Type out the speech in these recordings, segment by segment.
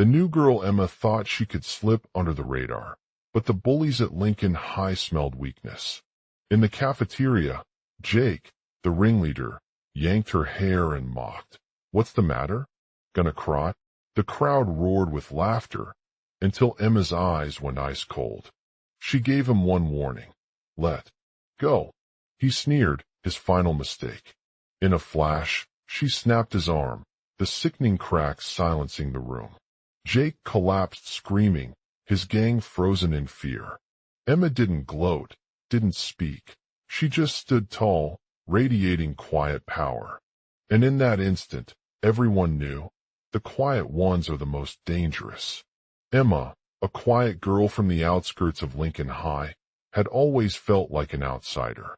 The new girl Emma thought she could slip under the radar, but the bullies at Lincoln High smelled weakness. In the cafeteria, Jake, the ringleader, yanked her hair and mocked. "What's the matter? Gonna cry?" The crowd roared with laughter until Emma's eyes went ice cold. She gave him one warning. "Let go." He sneered, his final mistake. In a flash, she snapped his arm, the sickening crack silencing the room. Jake collapsed screaming, his gang frozen in fear. Emma didn't gloat, didn't speak. She just stood tall, radiating quiet power. And in that instant, everyone knew, the quiet ones are the most dangerous. Emma, a quiet girl from the outskirts of Lincoln High, had always felt like an outsider.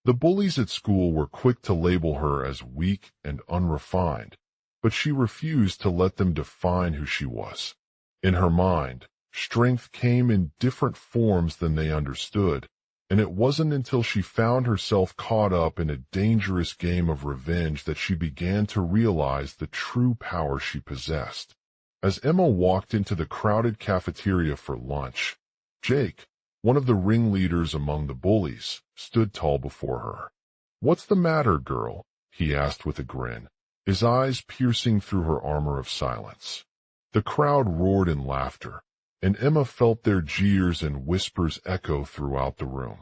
The bullies at school were quick to label her as weak and unrefined, but she refused to let them define who she was. In her mind, strength came in different forms than they understood, and it wasn't until she found herself caught up in a dangerous game of revenge that she began to realize the true power she possessed. As Emma walked into the crowded cafeteria for lunch, Jake, one of the ringleaders among the bullies, stood tall before her. "What's the matter, girl?" he asked with a grin, his eyes piercing through her armor of silence. The crowd roared in laughter, and Emma felt their jeers and whispers echo throughout the room.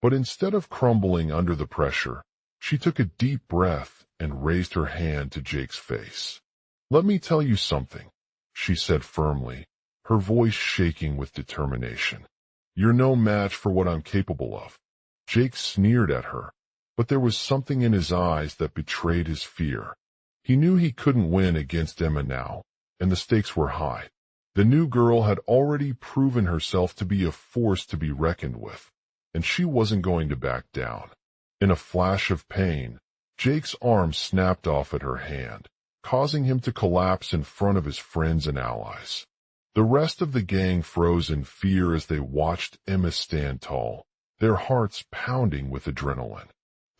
But instead of crumbling under the pressure, she took a deep breath and raised her hand to Jake's face. "Let me tell you something," she said firmly, her voice shaking with determination. "You're no match for what I'm capable of." Jake sneered at her, but there was something in his eyes that betrayed his fear. He knew he couldn't win against Emma now, and the stakes were high. The new girl had already proven herself to be a force to be reckoned with, and she wasn't going to back down. In a flash of pain, Jake's arm snapped off at her hand, causing him to collapse in front of his friends and allies. The rest of the gang froze in fear as they watched Emma stand tall, their hearts pounding with adrenaline.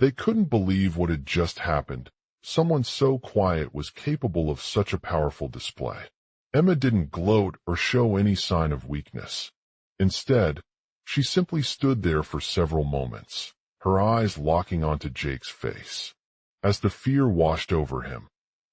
They couldn't believe what had just happened. Someone so quiet was capable of such a powerful display. Emma didn't gloat or show any sign of weakness. Instead, she simply stood there for several moments, her eyes locking onto Jake's face. As the fear washed over him,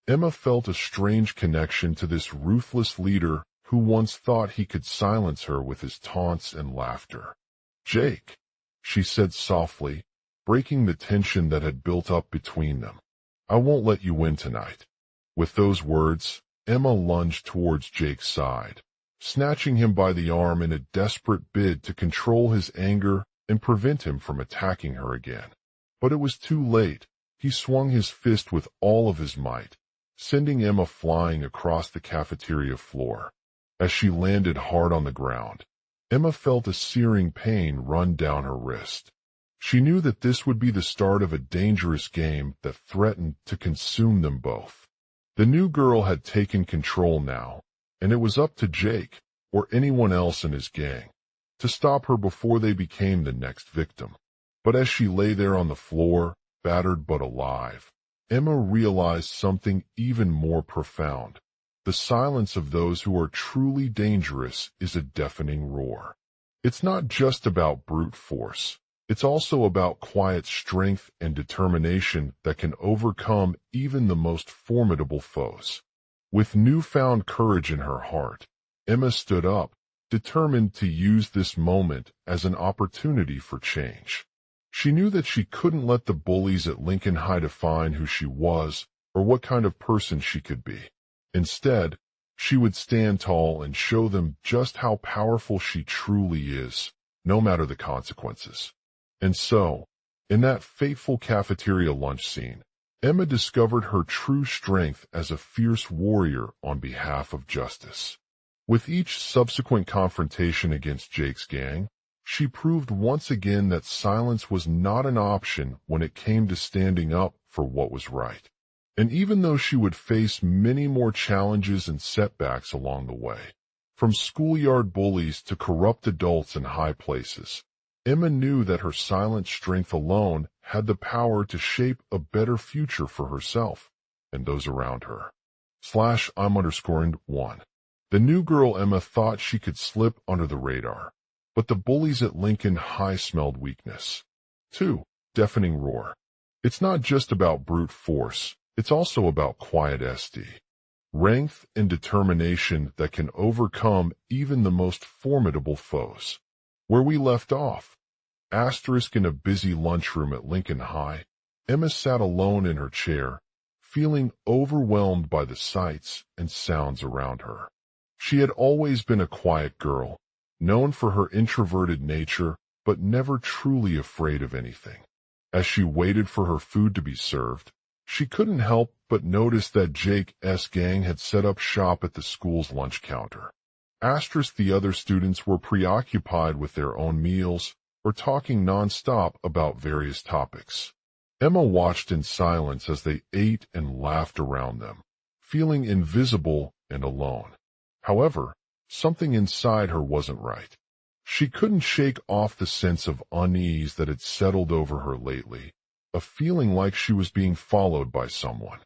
Emma felt a strange connection to this ruthless leader who once thought he could silence her with his taunts and laughter. "Jake," she said softly, breaking the tension that had built up between them, "I won't let you win tonight." With those words, Emma lunged towards Jake's side, snatching him by the arm in a desperate bid to control his anger and prevent him from attacking her again. But it was too late. He swung his fist with all of his might, sending Emma flying across the cafeteria floor. As she landed hard on the ground, Emma felt a searing pain run down her wrist. She knew that this would be the start of a dangerous game that threatened to consume them both. The new girl had taken control now, and it was up to Jake, or anyone else in his gang, to stop her before they became the next victim. But as she lay there on the floor, battered but alive, Emma realized something even more profound. The silence of those who are truly dangerous is a deafening roar. It's not just about brute force. It's also about quiet strength and determination that can overcome even the most formidable foes. With newfound courage in her heart, Emma stood up, determined to use this moment as an opportunity for change. She knew that she couldn't let the bullies at Lincoln High define who she was or what kind of person she could be. Instead, she would stand tall and show them just how powerful she truly is, no matter the consequences. And so, in that fateful cafeteria lunch scene, Emma discovered her true strength as a fierce warrior on behalf of justice. With each subsequent confrontation against Jake's gang, she proved once again that silence was not an option when it came to standing up for what was right. And even though she would face many more challenges and setbacks along the way, from schoolyard bullies to corrupt adults in high places, Emma knew that her silent strength alone had the power to shape a better future for herself and those around her. /I'm_1 The new girl Emma thought she could slip under the radar, but the bullies at Lincoln High smelled weakness. 2. Deafening roar. It's not just about brute force, it's also about quiet strength and determination that can overcome even the most formidable foes. Where we left off. Asterisk in a busy lunchroom at Lincoln High, Emma sat alone in her chair, feeling overwhelmed by the sights and sounds around her. She had always been a quiet girl, known for her introverted nature, but never truly afraid of anything. As she waited for her food to be served, she couldn't help but notice that Jake's gang had set up shop at the school's lunch counter. Asterisk the other students were preoccupied with their own meals or talking nonstop about various topics. Emma watched in silence as they ate and laughed around them, feeling invisible and alone. However, something inside her wasn't right. She couldn't shake off the sense of unease that had settled over her lately, a feeling like she was being followed by someone.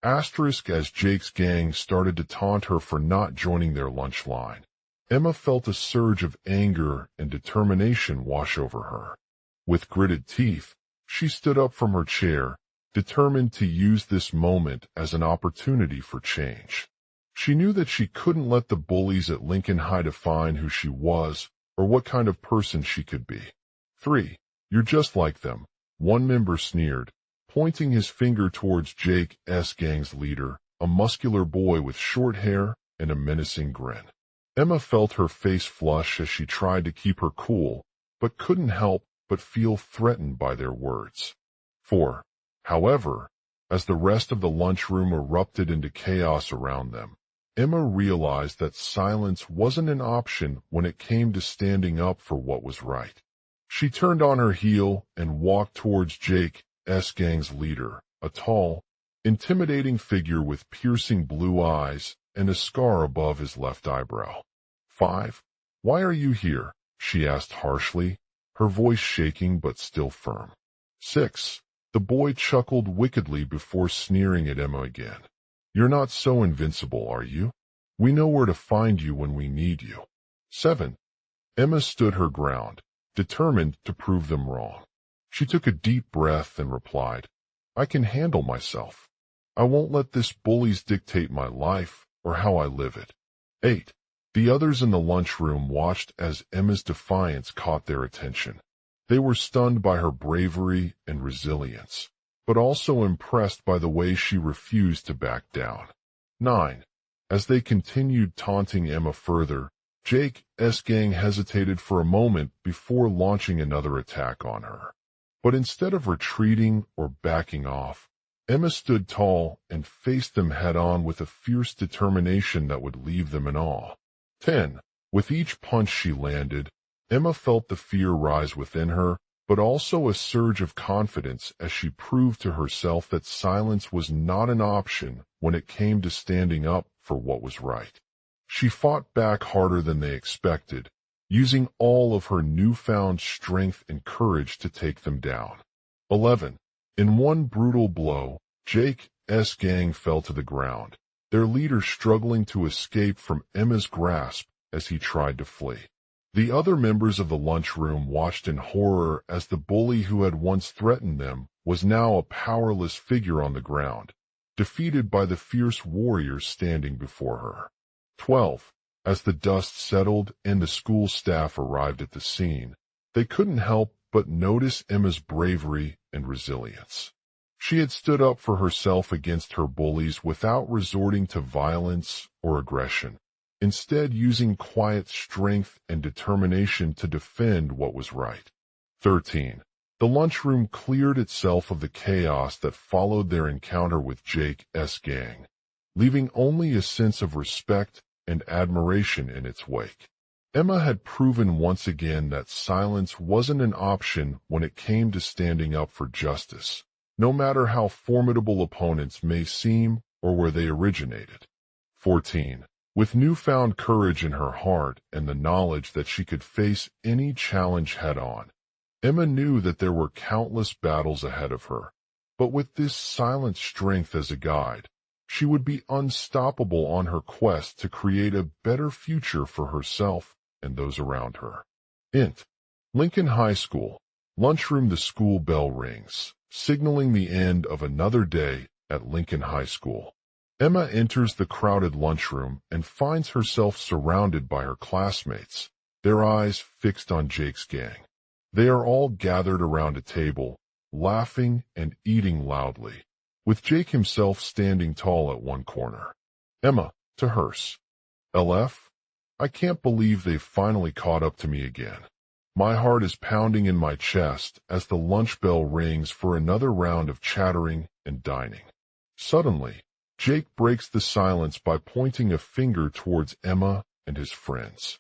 Asterisk as Jake's gang started to taunt her for not joining their lunch line. Emma felt a surge of anger and determination wash over her. With gritted teeth, she stood up from her chair, determined to use this moment as an opportunity for change. She knew that she couldn't let the bullies at Lincoln High define who she was or what kind of person she could be. 3. You're just like them, one member sneered, pointing his finger towards Jake's gang's leader, a muscular boy with short hair and a menacing grin. Emma felt her face flush as she tried to keep her cool, but couldn't help but feel threatened by their words. 4. However, as the rest of the lunchroom erupted into chaos around them, Emma realized that silence wasn't an option when it came to standing up for what was right. She turned on her heel and walked towards Jake's gang's leader, a tall, intimidating figure with piercing blue eyes and a scar above his left eyebrow. 5. Why are you here? She asked harshly, her voice shaking but still firm. 6. The boy chuckled wickedly before sneering at Emma again. You're not so invincible, are you? We know where to find you when we need you. 7. Emma stood her ground, determined to prove them wrong. She took a deep breath and replied, I can handle myself. I won't let this bullies dictate my life or how I live it. 8. The others in the lunchroom watched as Emma's defiance caught their attention. They were stunned by her bravery and resilience, but also impressed by the way she refused to back down. 9. As they continued taunting Emma further, Jake's gang hesitated for a moment before launching another attack on her. But instead of retreating or backing off, Emma stood tall and faced them head-on with a fierce determination that would leave them in awe. 10. With each punch she landed, Emma felt the fear rise within her, but also a surge of confidence as she proved to herself that silence was not an option when it came to standing up for what was right. She fought back harder than they expected, using all of her newfound strength and courage to take them down. 11. In one brutal blow, Jake's gang fell to the ground, their leader struggling to escape from Emma's grasp as he tried to flee. The other members of the lunchroom watched in horror as the bully who had once threatened them was now a powerless figure on the ground, defeated by the fierce warriors standing before her. 12. As the dust settled and the school staff arrived at the scene, they couldn't help but notice Emma's bravery and resilience. She had stood up for herself against her bullies without resorting to violence or aggression, instead using quiet strength and determination to defend what was right. 13. The lunchroom cleared itself of the chaos that followed their encounter with Jake's gang, leaving only a sense of respect and admiration in its wake. Emma had proven once again that silence wasn't an option when it came to standing up for justice, no matter how formidable opponents may seem or where they originated. 14. With newfound courage in her heart and the knowledge that she could face any challenge head-on, Emma knew that there were countless battles ahead of her, but with this silent strength as a guide, She would be unstoppable on her quest to create a better future for herself and those around her. Int. Lincoln High School. Lunchroom. The school bell rings, signaling the end of another day at Lincoln High School. Emma enters the crowded lunchroom and finds herself surrounded by her classmates, their eyes fixed on Jake's gang. They are all gathered around a table, laughing and eating loudly, with Jake himself standing tall at one corner. Emma, to hers. LF, I can't believe they've finally caught up to me again. My heart is pounding in my chest as the lunch bell rings for another round of chattering and dining. Suddenly, Jake breaks the silence by pointing a finger towards Emma and his friends.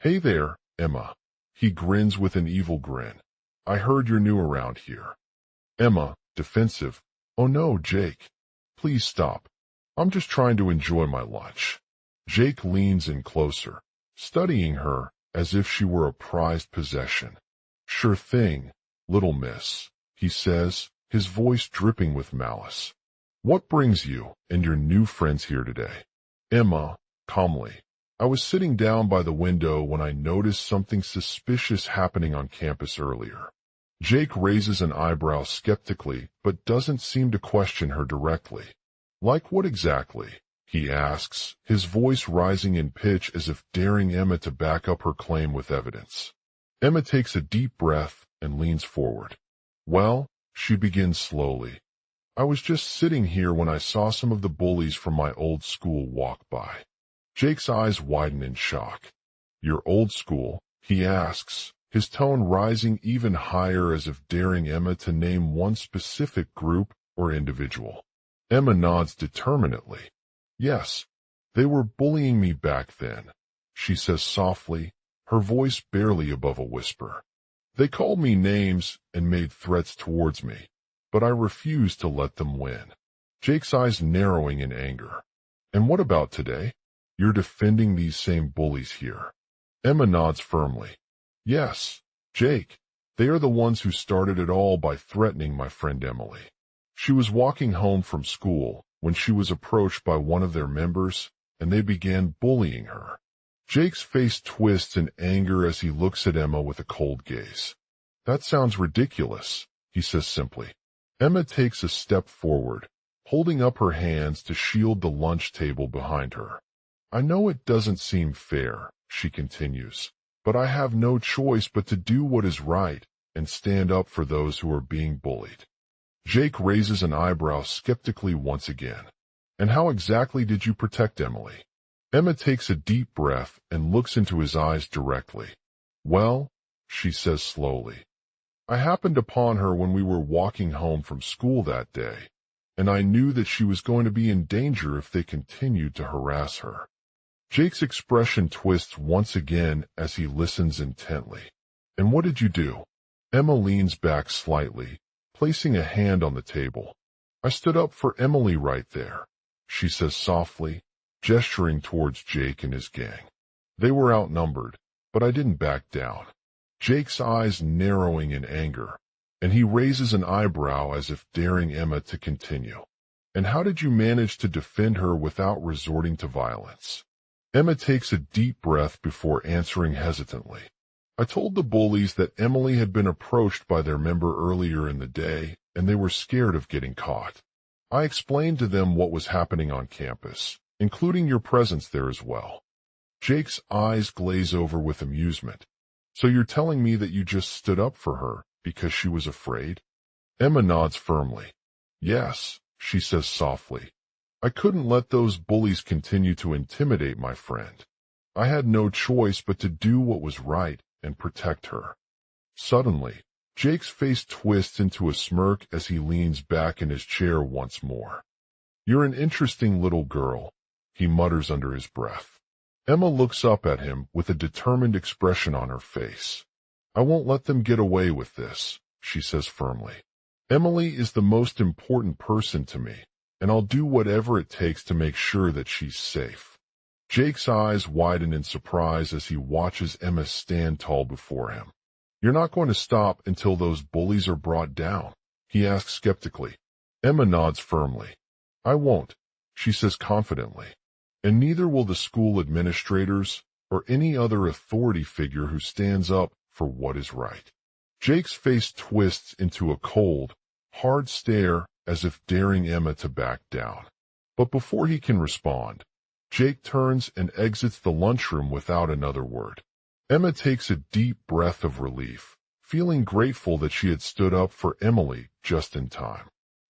Hey there, Emma. He grins with an evil grin. I heard you're new around here. Emma, defensive. Oh no, Jake. Please stop. I'm just trying to enjoy my lunch. Jake leans in closer, studying her as if she were a prized possession. Sure thing, little miss, he says, his voice dripping with malice. What brings you and your new friends here today? Emma, calmly. I was sitting down by the window when I noticed something suspicious happening on campus earlier. Jake raises an eyebrow skeptically, but doesn't seem to question her directly. Like what exactly? He asks, his voice rising in pitch as if daring Emma to back up her claim with evidence. Emma takes a deep breath and leans forward. Well, she begins slowly. I was just sitting here when I saw some of the bullies from my old school walk by. Jake's eyes widen in shock. Your old school? He asks, his tone rising even higher as if daring Emma to name one specific group or individual. Emma nods determinedly. Yes, they were bullying me back then, she says softly, her voice barely above a whisper. They called me names and made threats towards me, but I refused to let them win. Jake's eyes narrowing in anger. And what about today? You're defending these same bullies here. Emma nods firmly. Yes, Jake, they are the ones who started it all by threatening my friend Emily. She was walking home from school when she was approached by one of their members, and they began bullying her. Jake's face twists in anger as he looks at Emma with a cold gaze. That sounds ridiculous, he says simply. Emma takes a step forward, holding up her hands to shield the lunch table behind her. I know it doesn't seem fair, she continues, but I have no choice but to do what is right and stand up for those who are being bullied. Jake raises an eyebrow skeptically once again. And how exactly did you protect Emily? Emma takes a deep breath and looks into his eyes directly. Well, she says slowly, I happened upon her when we were walking home from school that day, and I knew that she was going to be in danger if they continued to harass her. Jake's expression twists once again as he listens intently. And what did you do? Emma leans back slightly, placing a hand on the table. I stood up for Emily right there, she says softly, gesturing towards Jake and his gang. They were outnumbered, but I didn't back down. Jake's eyes narrowing in anger, and he raises an eyebrow as if daring Emma to continue. And how did you manage to defend her without resorting to violence? Emma takes a deep breath before answering hesitantly. I told the bullies that Emily had been approached by their member earlier in the day, and they were scared of getting caught. I explained to them what was happening on campus, including your presence there as well. Jake's eyes glaze over with amusement. So you're telling me that you just stood up for her because she was afraid? Emma nods firmly. Yes, she says softly. I couldn't let those bullies continue to intimidate my friend. I had no choice but to do what was right and protect her. Suddenly, Jake's face twists into a smirk as he leans back in his chair once more. You're an interesting little girl, he mutters under his breath. Emma looks up at him with a determined expression on her face. I won't let them get away with this, she says firmly. Emily is the most important person to me, and I'll do whatever it takes to make sure that she's safe. Jake's eyes widen in surprise as he watches Emma stand tall before him. You're not going to stop until those bullies are brought down, he asks skeptically. Emma nods firmly. I won't, she says confidently. And neither will the school administrators or any other authority figure who stands up for what is right. Jake's face twists into a cold, hard stare as if daring Emma to back down. But before he can respond, Jake turns and exits the lunchroom without another word. Emma takes a deep breath of relief, feeling grateful that she had stood up for Emily just in time.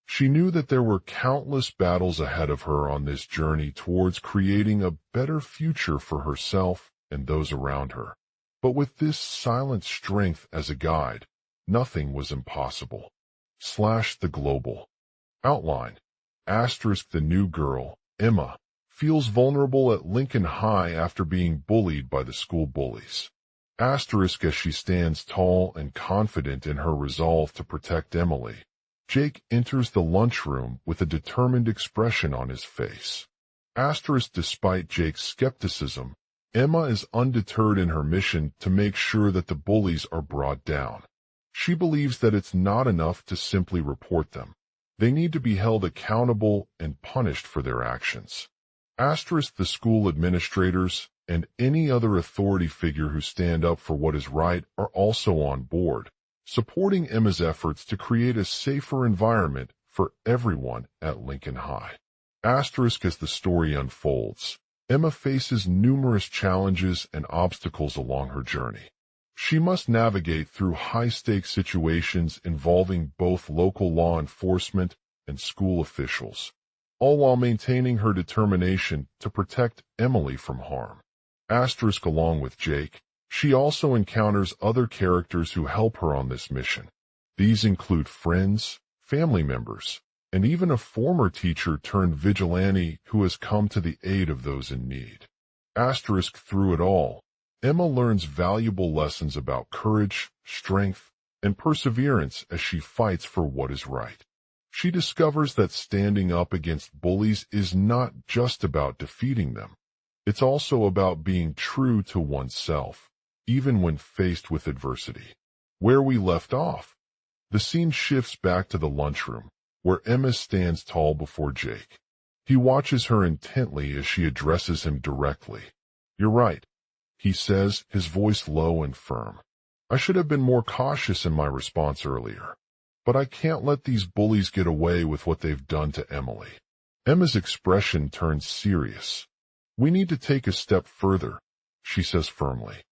She knew that there were countless battles ahead of her on this journey towards creating a better future for herself and those around her. But with this silent strength as a guide, nothing was impossible. The global outline. The new girl, Emma, feels vulnerable at Lincoln High after being bullied by the school bullies. As she stands tall and confident in her resolve to protect Emily, Jake enters the lunchroom with a determined expression on his face. Despite Jake's skepticism, Emma is undeterred in her mission to make sure that the bullies are brought down. She believes that it's not enough to simply report them. They need to be held accountable and punished for their actions. The school administrators and any other authority figure who stand up for what is right are also on board, supporting Emma's efforts to create a safer environment for everyone at Lincoln High. As the story unfolds, Emma faces numerous challenges and obstacles along her journey. She must navigate through high-stakes situations involving both local law enforcement and school officials, all while maintaining her determination to protect Emily from harm. Along with Jake, she also encounters other characters who help her on this mission. These include friends, family members, and even a former teacher turned vigilante who has come to the aid of those in need. Through it all, Emma learns valuable lessons about courage, strength, and perseverance as she fights for what is right. She discovers that standing up against bullies is not just about defeating them. It's also about being true to oneself, even when faced with adversity. Where we left off, the scene shifts back to the lunchroom, where Emma stands tall before Jake. He watches her intently as she addresses him directly. "You're right," he says, his voice low and firm. "I should have been more cautious in my response earlier. But I can't let these bullies get away with what they've done to Emily." Emma's expression turns serious. "We need to take a step further," she says firmly.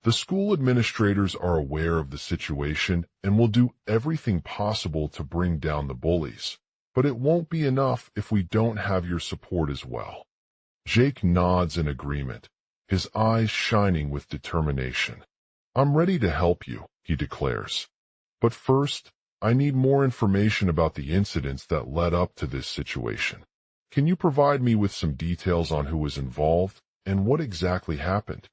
"The school administrators are aware of the situation and will do everything possible to bring down the bullies, but it won't be enough if we don't have your support as well." Jake nods in agreement, his eyes shining with determination. "I'm ready to help you," he declares. "But first, I need more information about the incidents that led up to this situation. Can you provide me with some details on who was involved and what exactly happened?"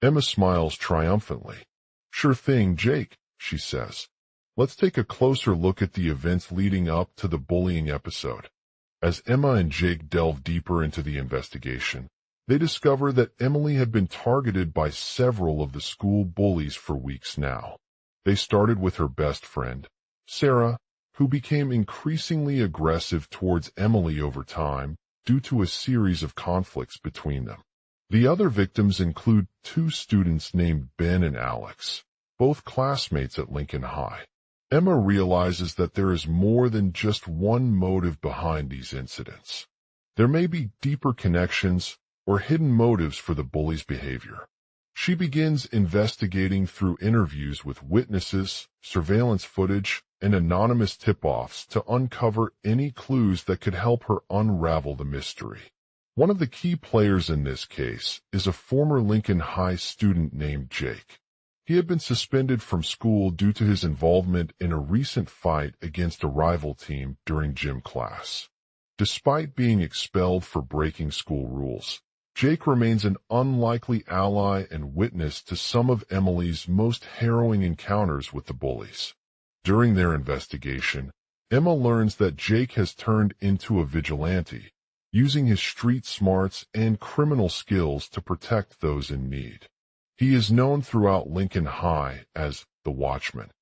Emma smiles triumphantly. "Sure thing, Jake," she says. "Let's take a closer look at the events leading up to the bullying episode." As Emma and Jake delve deeper into the investigation, they discover that Emily had been targeted by several of the school bullies for weeks now. They started with her best friend, Sarah, who became increasingly aggressive towards Emily over time due to a series of conflicts between them. The other victims include two students named Ben and Alex, both classmates at Lincoln High. Emma realizes that there is more than just one motive behind these incidents. There may be deeper connections or hidden motives for the bully's behavior. She begins investigating through interviews with witnesses, surveillance footage, and anonymous tip-offs to uncover any clues that could help her unravel the mystery. One of the key players in this case is a former Lincoln High student named Jake. He had been suspended from school due to his involvement in a recent fight against a rival team during gym class. Despite being expelled for breaking school rules, Jake remains an unlikely ally and witness to some of Emily's most harrowing encounters with the bullies. During their investigation, Emma learns that Jake has turned into a vigilante, using his street smarts and criminal skills to protect those in need. He is known throughout Lincoln High as the Watchman,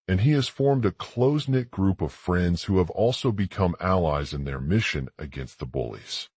and he has formed a close-knit group of friends who have also become allies in their mission against the bullies.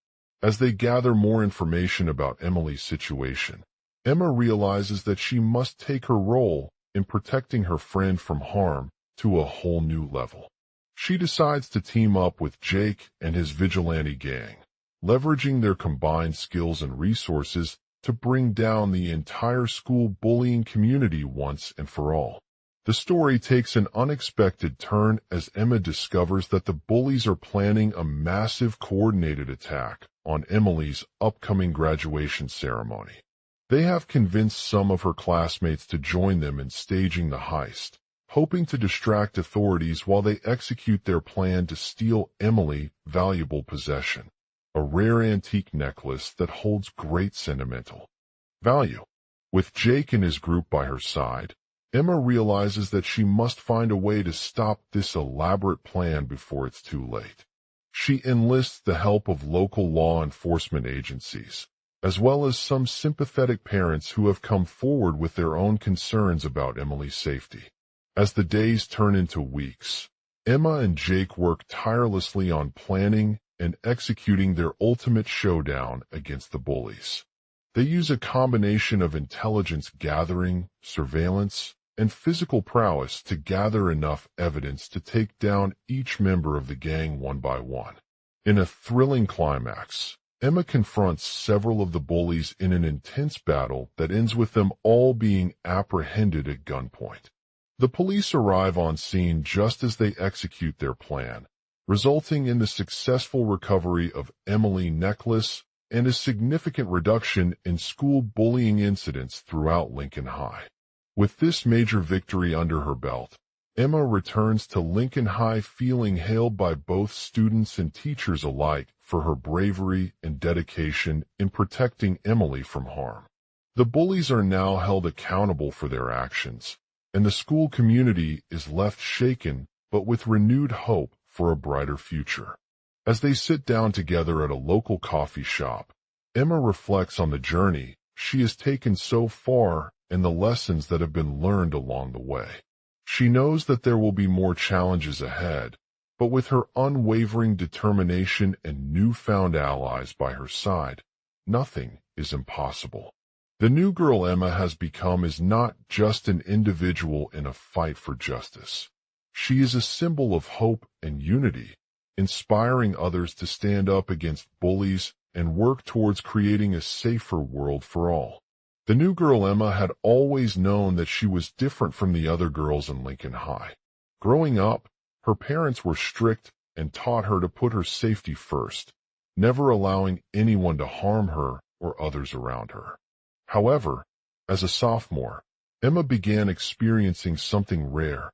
As they gather more information about Emily's situation, Emma realizes that she must take her role in protecting her friend from harm to a whole new level. She decides to team up with Jake and his vigilante gang, leveraging their combined skills and resources to bring down the entire school bullying community once and for all. The story takes an unexpected turn as Emma discovers that the bullies are planning a massive coordinated attack on Emily's upcoming graduation ceremony. They have convinced some of her classmates to join them in staging the heist, hoping to distract authorities while they execute their plan to steal Emily's valuable possession, a rare antique necklace that holds great sentimental value. With Jake and his group by her side, Emma realizes that she must find a way to stop this elaborate plan before it's too late. She enlists the help of local law enforcement agencies, as well as some sympathetic parents who have come forward with their own concerns about Emily's safety. As the days turn into weeks, Emma and Jake work tirelessly on planning and executing their ultimate showdown against the bullies. They use a combination of intelligence gathering, surveillance, and physical prowess to gather enough evidence to take down each member of the gang one by one. In a thrilling climax, Emma confronts several of the bullies in an intense battle that ends with them all being apprehended at gunpoint. The police arrive on scene just as they execute their plan, resulting in the successful recovery of Emily's necklace and a significant reduction in school bullying incidents throughout Lincoln High. With this major victory under her belt, Emma returns to Lincoln High feeling hailed by both students and teachers alike for her bravery and dedication in protecting Emily from harm. The bullies are now held accountable for their actions, and the school community is left shaken but with renewed hope for a brighter future. As they sit down together at a local coffee shop, Emma reflects on the journey she has taken so far and the lessons that have been learned along the way. She knows that there will be more challenges ahead, but with her unwavering determination and newfound allies by her side, nothing is impossible. The new girl Emma has become is not just an individual in a fight for justice. She is a symbol of hope and unity, inspiring others to stand up against bullies and work towards creating a safer world for all. The new girl Emma had always known that she was different from the other girls in Lincoln High. Growing up, her parents were strict and taught her to put her safety first, never allowing anyone to harm her or others around her. However, as a sophomore, Emma began experiencing something rare,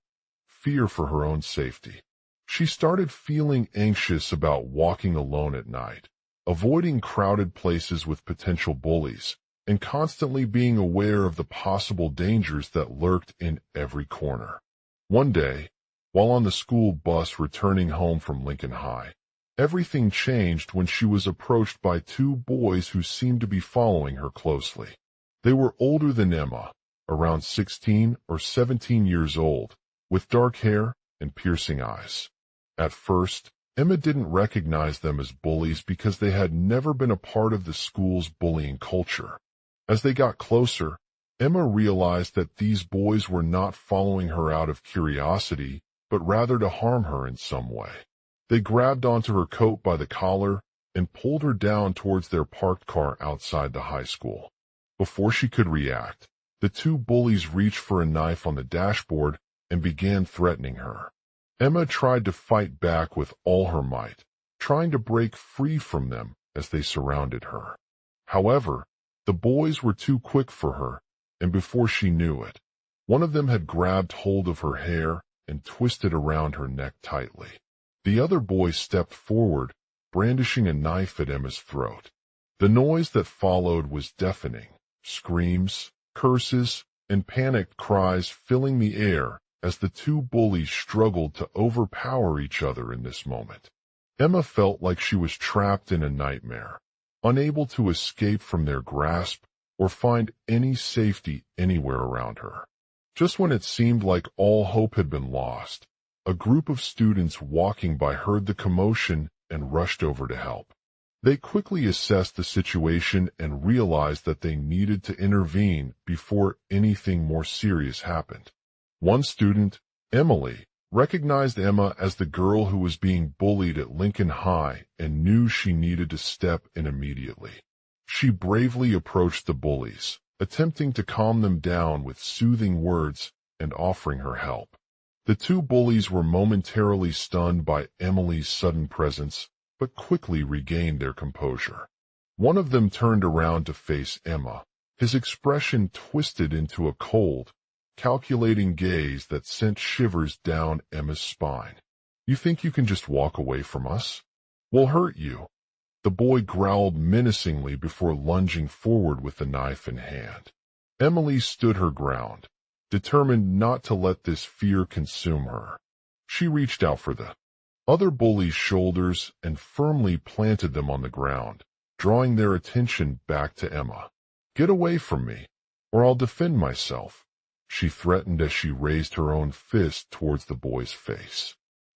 fear for her own safety. She started feeling anxious about walking alone at night, avoiding crowded places with potential bullies, and constantly being aware of the possible dangers that lurked in every corner. One day, while on the school bus returning home from Lincoln High, everything changed when she was approached by two boys who seemed to be following her closely. They were older than Emma, around 16 or 17 years old, with dark hair and piercing eyes. At first, Emma didn't recognize them as bullies because they had never been a part of the school's bullying culture. As they got closer, Emma realized that these boys were not following her out of curiosity, but rather to harm her in some way. They grabbed onto her coat by the collar and pulled her down towards their parked car outside the high school. Before she could react, the two bullies reached for a knife on the dashboard and began threatening her. Emma tried to fight back with all her might, trying to break free from them as they surrounded her. However, the boys were too quick for her, and before she knew it, one of them had grabbed hold of her hair and twisted around her neck tightly. The other boy stepped forward, brandishing a knife at Emma's throat. The noise that followed was deafening, screams, curses, and panicked cries filling the air as the two bullies struggled to overpower each other in this moment. Emma felt like she was trapped in a nightmare, unable to escape from their grasp or find any safety anywhere around her. Just when it seemed like all hope had been lost, a group of students walking by heard the commotion and rushed over to help. They quickly assessed the situation and realized that they needed to intervene before anything more serious happened. One student, Emily, recognized Emma as the girl who was being bullied at Lincoln High and knew she needed to step in immediately. She bravely approached the bullies, attempting to calm them down with soothing words and offering her help. The two bullies were momentarily stunned by Emily's sudden presence, but quickly regained their composure. One of them turned around to face Emma, his expression twisted into a cold, calculating gaze that sent shivers down Emma's spine. "You think you can just walk away from us? We'll hurt you." The boy growled menacingly before lunging forward with the knife in hand. Emily stood her ground, determined not to let this fear consume her. She reached out for the other bully's shoulders and firmly planted them on the ground, drawing their attention back to Emma. "Get away from me, or I'll defend myself," she threatened as she raised her own fist towards the boy's face.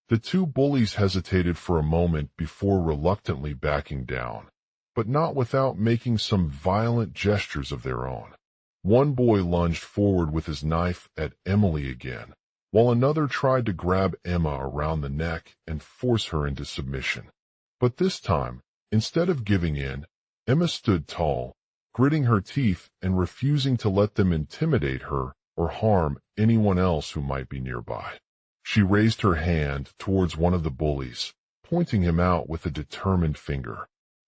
The two bullies hesitated for a moment before reluctantly backing down, but not without making some violent gestures of their own. One boy lunged forward with his knife at Emily again, while another tried to grab Emma around the neck and force her into submission. But this time, instead of giving in, Emma stood tall, gritting her teeth and refusing to let them intimidate her or harm anyone else who might be nearby. She raised her hand towards one of the bullies, pointing him out with a determined finger.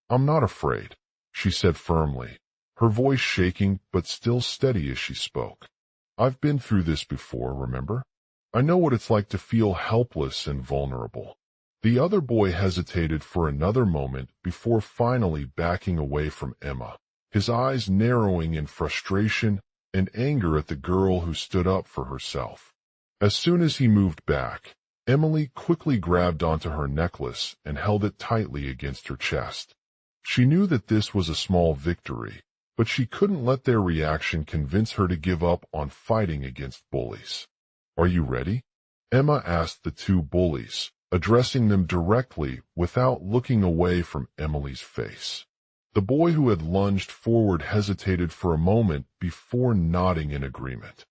"I'm not afraid," she said firmly, her voice shaking but still steady as she spoke. "I've been through this before, remember? I know what it's like to feel helpless and vulnerable." The other boy hesitated for another moment before finally backing away from Emma, his eyes narrowing in frustration and anger at the girl who stood up for herself. As soon as he moved back, Emily quickly grabbed onto her necklace and held it tightly against her chest. She knew that this was a small victory, but she couldn't let their reaction convince her to give up on fighting against bullies. "Are you ready?" Emma asked the two bullies, addressing them directly without looking away from Emily's face. The boy who had lunged forward hesitated for a moment before nodding in agreement.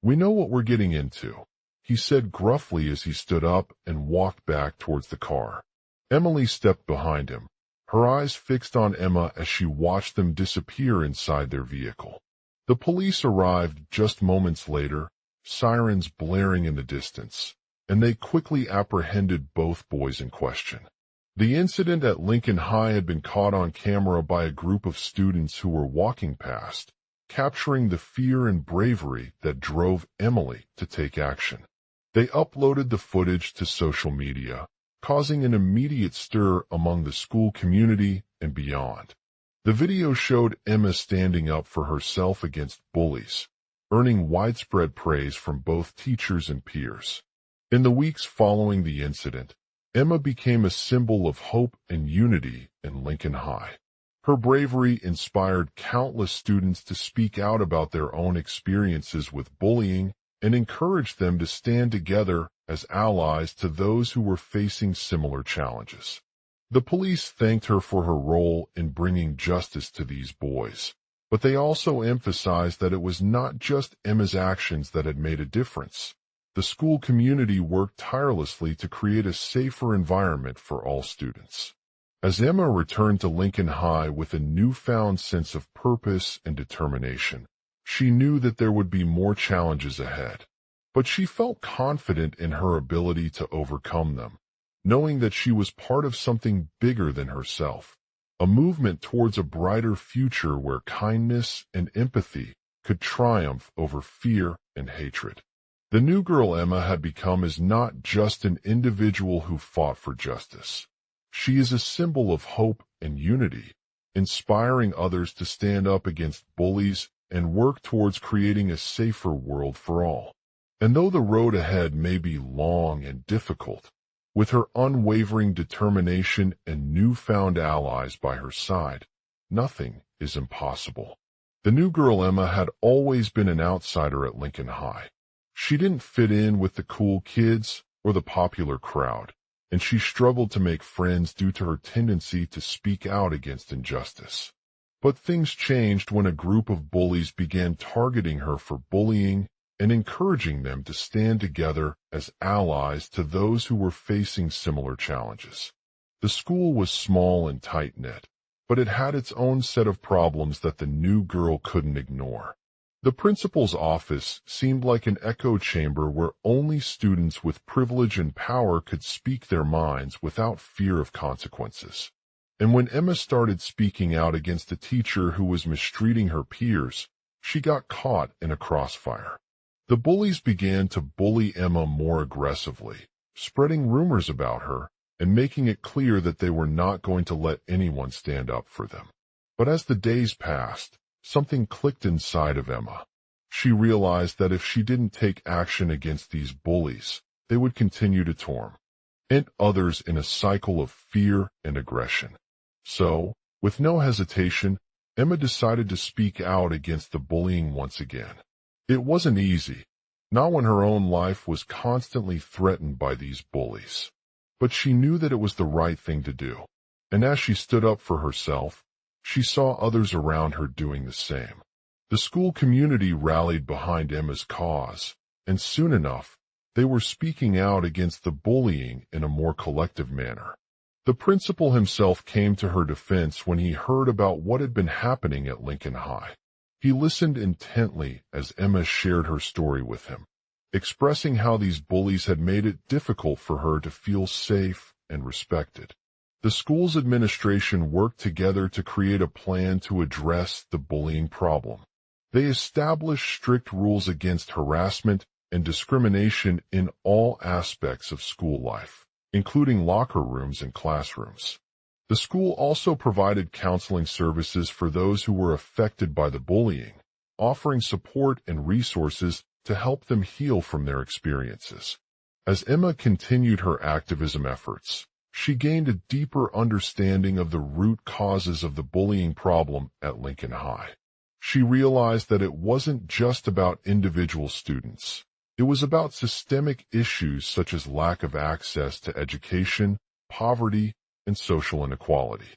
"We know what we're getting into," he said gruffly as he stood up and walked back towards the car. Emily stepped behind him, her eyes fixed on Emma as she watched them disappear inside their vehicle. The police arrived just moments later, sirens blaring in the distance, and they quickly apprehended both boys in question. The incident at Lincoln High had been caught on camera by a group of students who were walking past, capturing the fear and bravery that drove Emily to take action. They uploaded the footage to social media, causing an immediate stir among the school community and beyond. The video showed Emma standing up for herself against bullies, earning widespread praise from both teachers and peers. In the weeks following the incident, Emma became a symbol of hope and unity in Lincoln High. Her bravery inspired countless students to speak out about their own experiences with bullying and encouraged them to stand together as allies to those who were facing similar challenges. The police thanked her for her role in bringing justice to these boys, but they also emphasized that it was not just Emma's actions that had made a difference. The school community worked tirelessly to create a safer environment for all students. As Emma returned to Lincoln High with a newfound sense of purpose and determination, she knew that there would be more challenges ahead, but she felt confident in her ability to overcome them, knowing that she was part of something bigger than herself, a movement towards a brighter future where kindness and empathy could triumph over fear and hatred. The new girl Emma had become is not just an individual who fought for justice. She is a symbol of hope and unity, inspiring others to stand up against bullies and work towards creating a safer world for all. And though the road ahead may be long and difficult, with her unwavering determination and newfound allies by her side, nothing is impossible. The new girl Emma had always been an outsider at Lincoln High. She didn't fit in with the cool kids or the popular crowd. and she struggled to make friends due to her tendency to speak out against injustice. But things changed when a group of bullies began targeting her for bullying and encouraging them to stand together as allies to those who were facing similar challenges. The school was small and tight-knit, but it had its own set of problems that the new girl couldn't ignore. The principal's office seemed like an echo chamber where only students with privilege and power could speak their minds without fear of consequences. And when Emma started speaking out against a teacher who was mistreating her peers, she got caught in a crossfire. The bullies began to bully Emma more aggressively, spreading rumors about her and making it clear that they were not going to let anyone stand up for them. But as the days passed, something clicked inside of Emma. She realized that if she didn't take action against these bullies, they would continue to torment others in a cycle of fear and aggression. So, with no hesitation, Emma decided to speak out against the bullying once again. It wasn't easy, not when her own life was constantly threatened by these bullies. But she knew that it was the right thing to do, and as she stood up for herself, she saw others around her doing the same. The school community rallied behind Emma's cause, and soon enough, they were speaking out against the bullying in a more collective manner. The principal himself came to her defense when he heard about what had been happening at Lincoln High. He listened intently as Emma shared her story with him, expressing how these bullies had made it difficult for her to feel safe and respected. The school's administration worked together to create a plan to address the bullying problem. They established strict rules against harassment and discrimination in all aspects of school life, including locker rooms and classrooms. The school also provided counseling services for those who were affected by the bullying, offering support and resources to help them heal from their experiences. As Emma continued her activism efforts, she gained a deeper understanding of the root causes of the bullying problem at Lincoln High. She realized that it wasn't just about individual students. It was about systemic issues such as lack of access to education, poverty, and social inequality.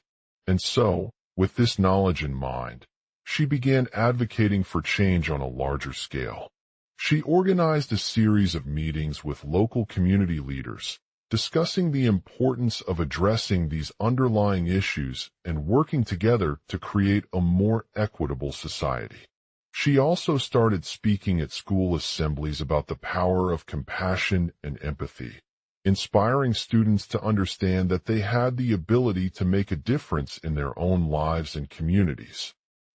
And so, with this knowledge in mind, she began advocating for change on a larger scale. She organized a series of meetings with local community leaders, discussing the importance of addressing these underlying issues and working together to create a more equitable society. She also started speaking at school assemblies about the power of compassion and empathy, inspiring students to understand that they had the ability to make a difference in their own lives and communities.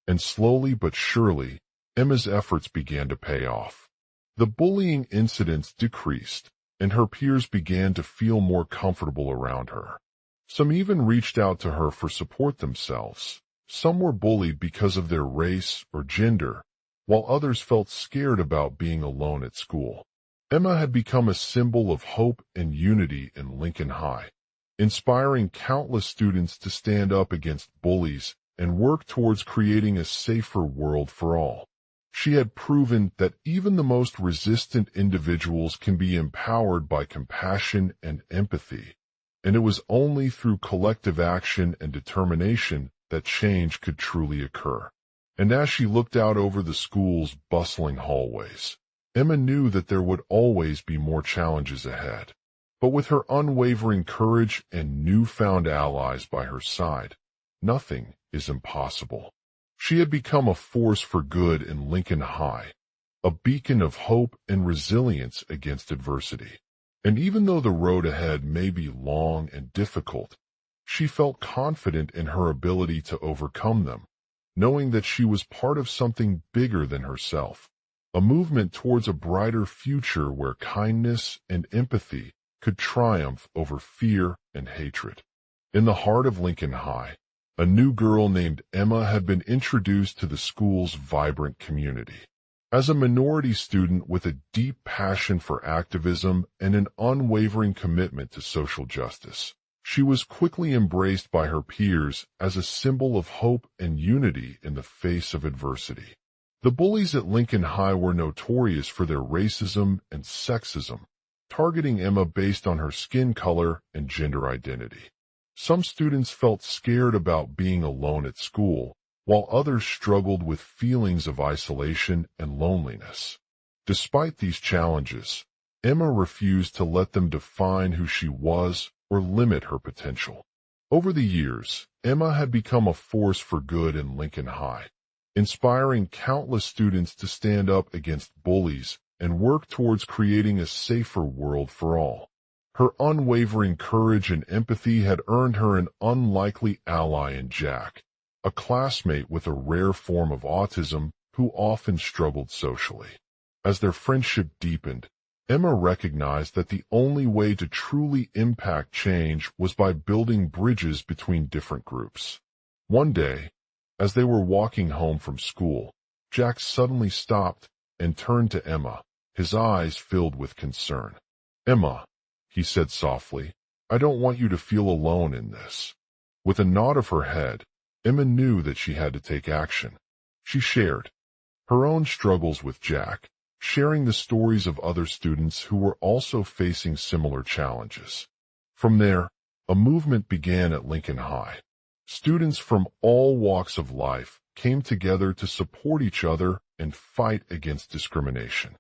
And slowly but surely, Emma's efforts began to pay off. The bullying incidents decreased, and her peers began to feel more comfortable around her. Some even reached out to her for support themselves. Some were bullied because of their race or gender, while others felt scared about being alone at school. Emma had become a symbol of hope and unity in Lincoln High, inspiring countless students to stand up against bullies and work towards creating a safer world for all. She had proven that even the most resistant individuals can be empowered by compassion and empathy, and it was only through collective action and determination that change could truly occur. And as she looked out over the school's bustling hallways, Emma knew that there would always be more challenges ahead. But with her unwavering courage and newfound allies by her side, nothing is impossible. She had become a force for good in Lincoln High, a beacon of hope and resilience against adversity. And even though the road ahead may be long and difficult, she felt confident in her ability to overcome them, knowing that she was part of something bigger than herself, a movement towards a brighter future where kindness and empathy could triumph over fear and hatred. In the heart of Lincoln High, a new girl named Emma had been introduced to the school's vibrant community. As a minority student with a deep passion for activism and an unwavering commitment to social justice, she was quickly embraced by her peers as a symbol of hope and unity in the face of adversity. The bullies at Lincoln High were notorious for their racism and sexism, targeting Emma based on her skin color and gender identity. Some students felt scared about being alone at school, while others struggled with feelings of isolation and loneliness. Despite these challenges, Emma refused to let them define who she was or limit her potential. Over the years, Emma had become a force for good in Lincoln High, inspiring countless students to stand up against bullies and work towards creating a safer world for all. Her unwavering courage and empathy had earned her an unlikely ally in Jack, a classmate with a rare form of autism who often struggled socially. As their friendship deepened, Emma recognized that the only way to truly impact change was by building bridges between different groups. One day, as they were walking home from school, Jack suddenly stopped and turned to Emma, his eyes filled with concern. "Emma," he said softly, "I don't want you to feel alone in this." With a nod of her head, Emma knew that she had to take action. She shared her own struggles with Jack, sharing the stories of other students who were also facing similar challenges. From there, a movement began at Lincoln High. Students from all walks of life came together to support each other and fight against discrimination.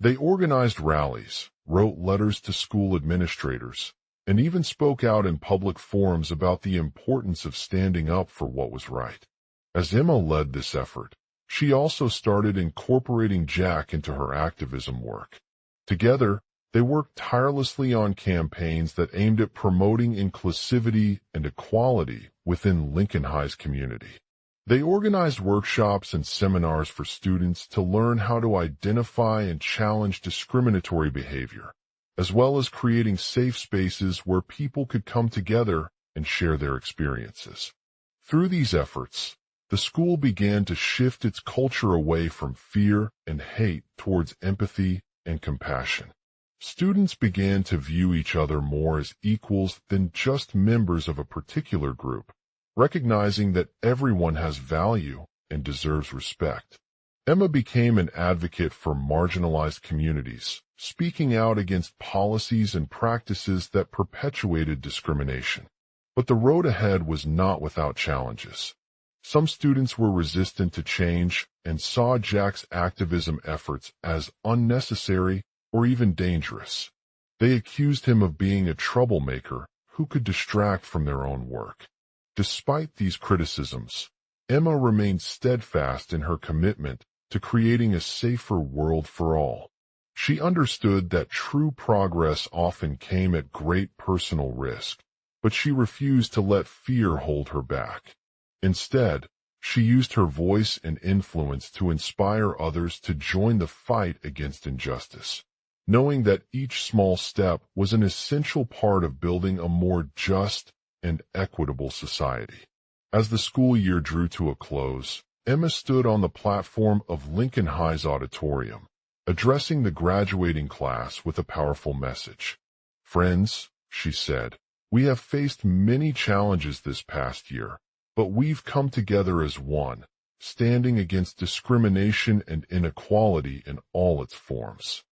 They organized rallies, wrote letters to school administrators, and even spoke out in public forums about the importance of standing up for what was right. As Emma led this effort, she also started incorporating Jack into her activism work. Together, they worked tirelessly on campaigns that aimed at promoting inclusivity and equality within Lincoln High's community. They organized workshops and seminars for students to learn how to identify and challenge discriminatory behavior, as well as creating safe spaces where people could come together and share their experiences. Through these efforts, the school began to shift its culture away from fear and hate towards empathy and compassion. Students began to view each other more as equals than just members of a particular group, recognizing that everyone has value and deserves respect. Emma became an advocate for marginalized communities, speaking out against policies and practices that perpetuated discrimination. But the road ahead was not without challenges. Some students were resistant to change and saw Jack's activism efforts as unnecessary or even dangerous. They accused him of being a troublemaker who could distract from their own work. Despite these criticisms, Emma remained steadfast in her commitment to creating a safer world for all. She understood that true progress often came at great personal risk, but she refused to let fear hold her back. Instead, she used her voice and influence to inspire others to join the fight against injustice, knowing that each small step was an essential part of building a more just and equitable society. As the school year drew to a close, Emma stood on the platform of Lincoln High's auditorium, addressing the graduating class with a powerful message. "Friends," she said, "we have faced many challenges this past year, but we've come together as one, standing against discrimination and inequality in all its forms.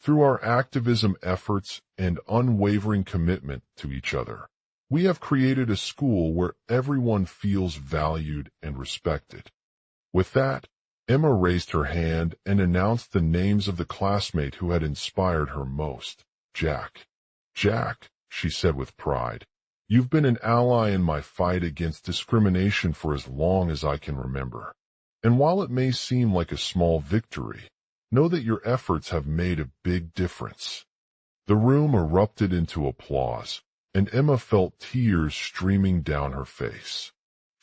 Through our activism efforts and unwavering commitment to each other, we have created a school where everyone feels valued and respected." With that, Emma raised her hand and announced the names of the classmate who had inspired her most, Jack. "Jack," she said with pride, "you've been an ally in my fight against discrimination for as long as I can remember. And while it may seem like a small victory, know that your efforts have made a big difference." The room erupted into applause, and Emma felt tears streaming down her face.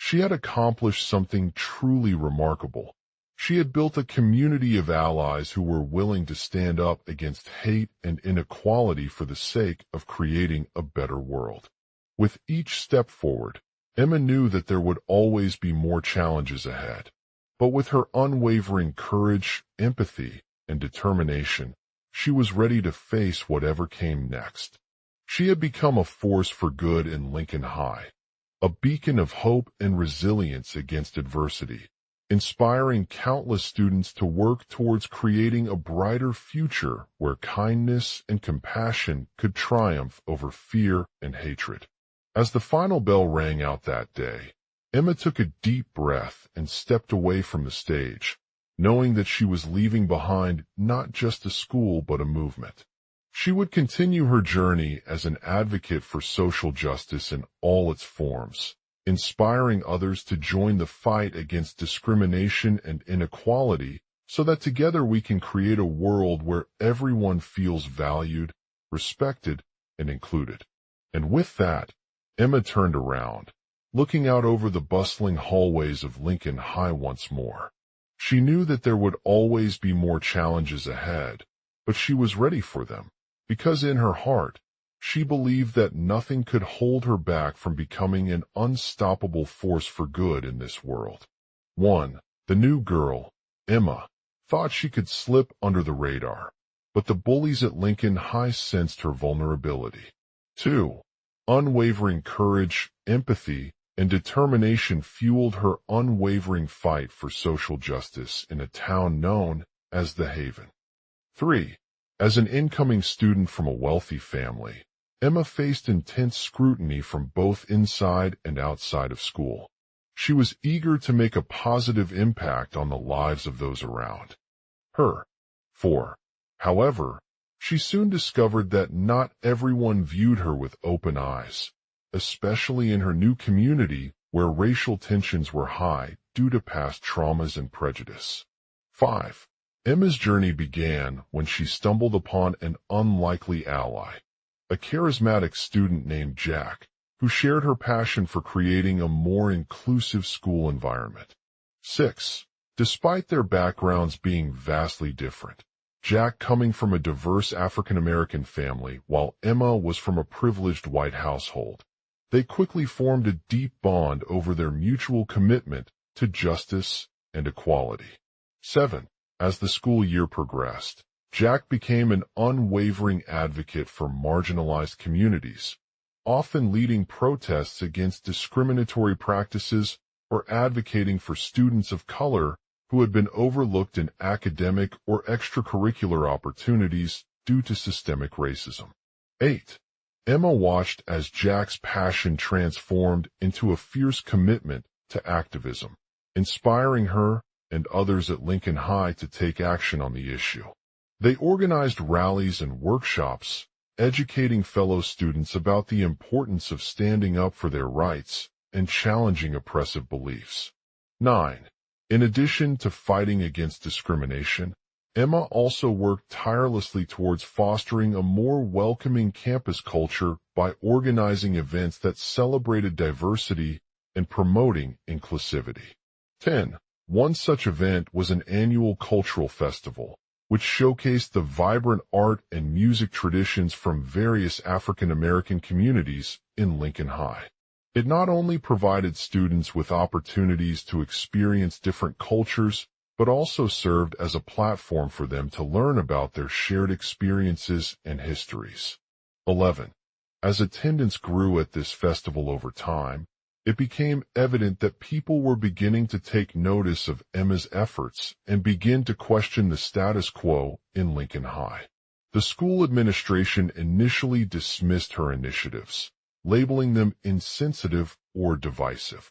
She had accomplished something truly remarkable. She had built a community of allies who were willing to stand up against hate and inequality for the sake of creating a better world. With each step forward, Emma knew that there would always be more challenges ahead. But with her unwavering courage, empathy, and determination, she was ready to face whatever came next. She had become a force for good in Lincoln High, a beacon of hope and resilience against adversity. inspiring countless students to work towards creating a brighter future where kindness and compassion could triumph over fear and hatred. As the final bell rang out that day, Emma took a deep breath and stepped away from the stage, knowing that she was leaving behind not just a school but a movement. She would continue her journey as an advocate for social justice in all its forms, inspiring others to join the fight against discrimination and inequality so that together we can create a world where everyone feels valued, respected, and included. And with that, Emma turned around, looking out over the bustling hallways of Lincoln High once more. She knew that there would always be more challenges ahead, but she was ready for them, because in her heart, she believed that nothing could hold her back from becoming an unstoppable force for good in this world. 1. The new girl, Emma, thought she could slip under the radar, but the bullies at Lincoln High sensed her vulnerability. 2. Unwavering courage, empathy, and determination fueled her unwavering fight for social justice in a town known as The Haven. 3. As an incoming student from a wealthy family, Emma faced intense scrutiny from both inside and outside of school. She was eager to make a positive impact on the lives of those around her. 4. However, she soon discovered that not everyone viewed her with open eyes, especially in her new community where racial tensions were high due to past traumas and prejudice. 5. Emma's journey began when she stumbled upon an unlikely ally, a charismatic student named Jack, who shared her passion for creating a more inclusive school environment. 6. Despite their backgrounds being vastly different, Jack coming from a diverse African-American family while Emma was from a privileged white household, they quickly formed a deep bond over their mutual commitment to justice and equality. 7. As the school year progressed, Jack became an unwavering advocate for marginalized communities, often leading protests against discriminatory practices or advocating for students of color who had been overlooked in academic or extracurricular opportunities due to systemic racism. 8. Emma watched as Jack's passion transformed into a fierce commitment to activism, inspiring her and others at Lincoln High to take action on the issue. They organized rallies and workshops, educating fellow students about the importance of standing up for their rights and challenging oppressive beliefs. 9. In addition to fighting against discrimination, Emma also worked tirelessly towards fostering a more welcoming campus culture by organizing events that celebrated diversity and promoting inclusivity. 10. One such event was an annual cultural festival, which showcased the vibrant art and music traditions from various African American communities in Lincoln High. It not only provided students with opportunities to experience different cultures, but also served as a platform for them to learn about their shared experiences and histories. 11. As attendance grew at this festival over time, it became evident that people were beginning to take notice of Emma's efforts and begin to question the status quo in Lincoln High. The school administration initially dismissed her initiatives, labeling them insensitive or divisive.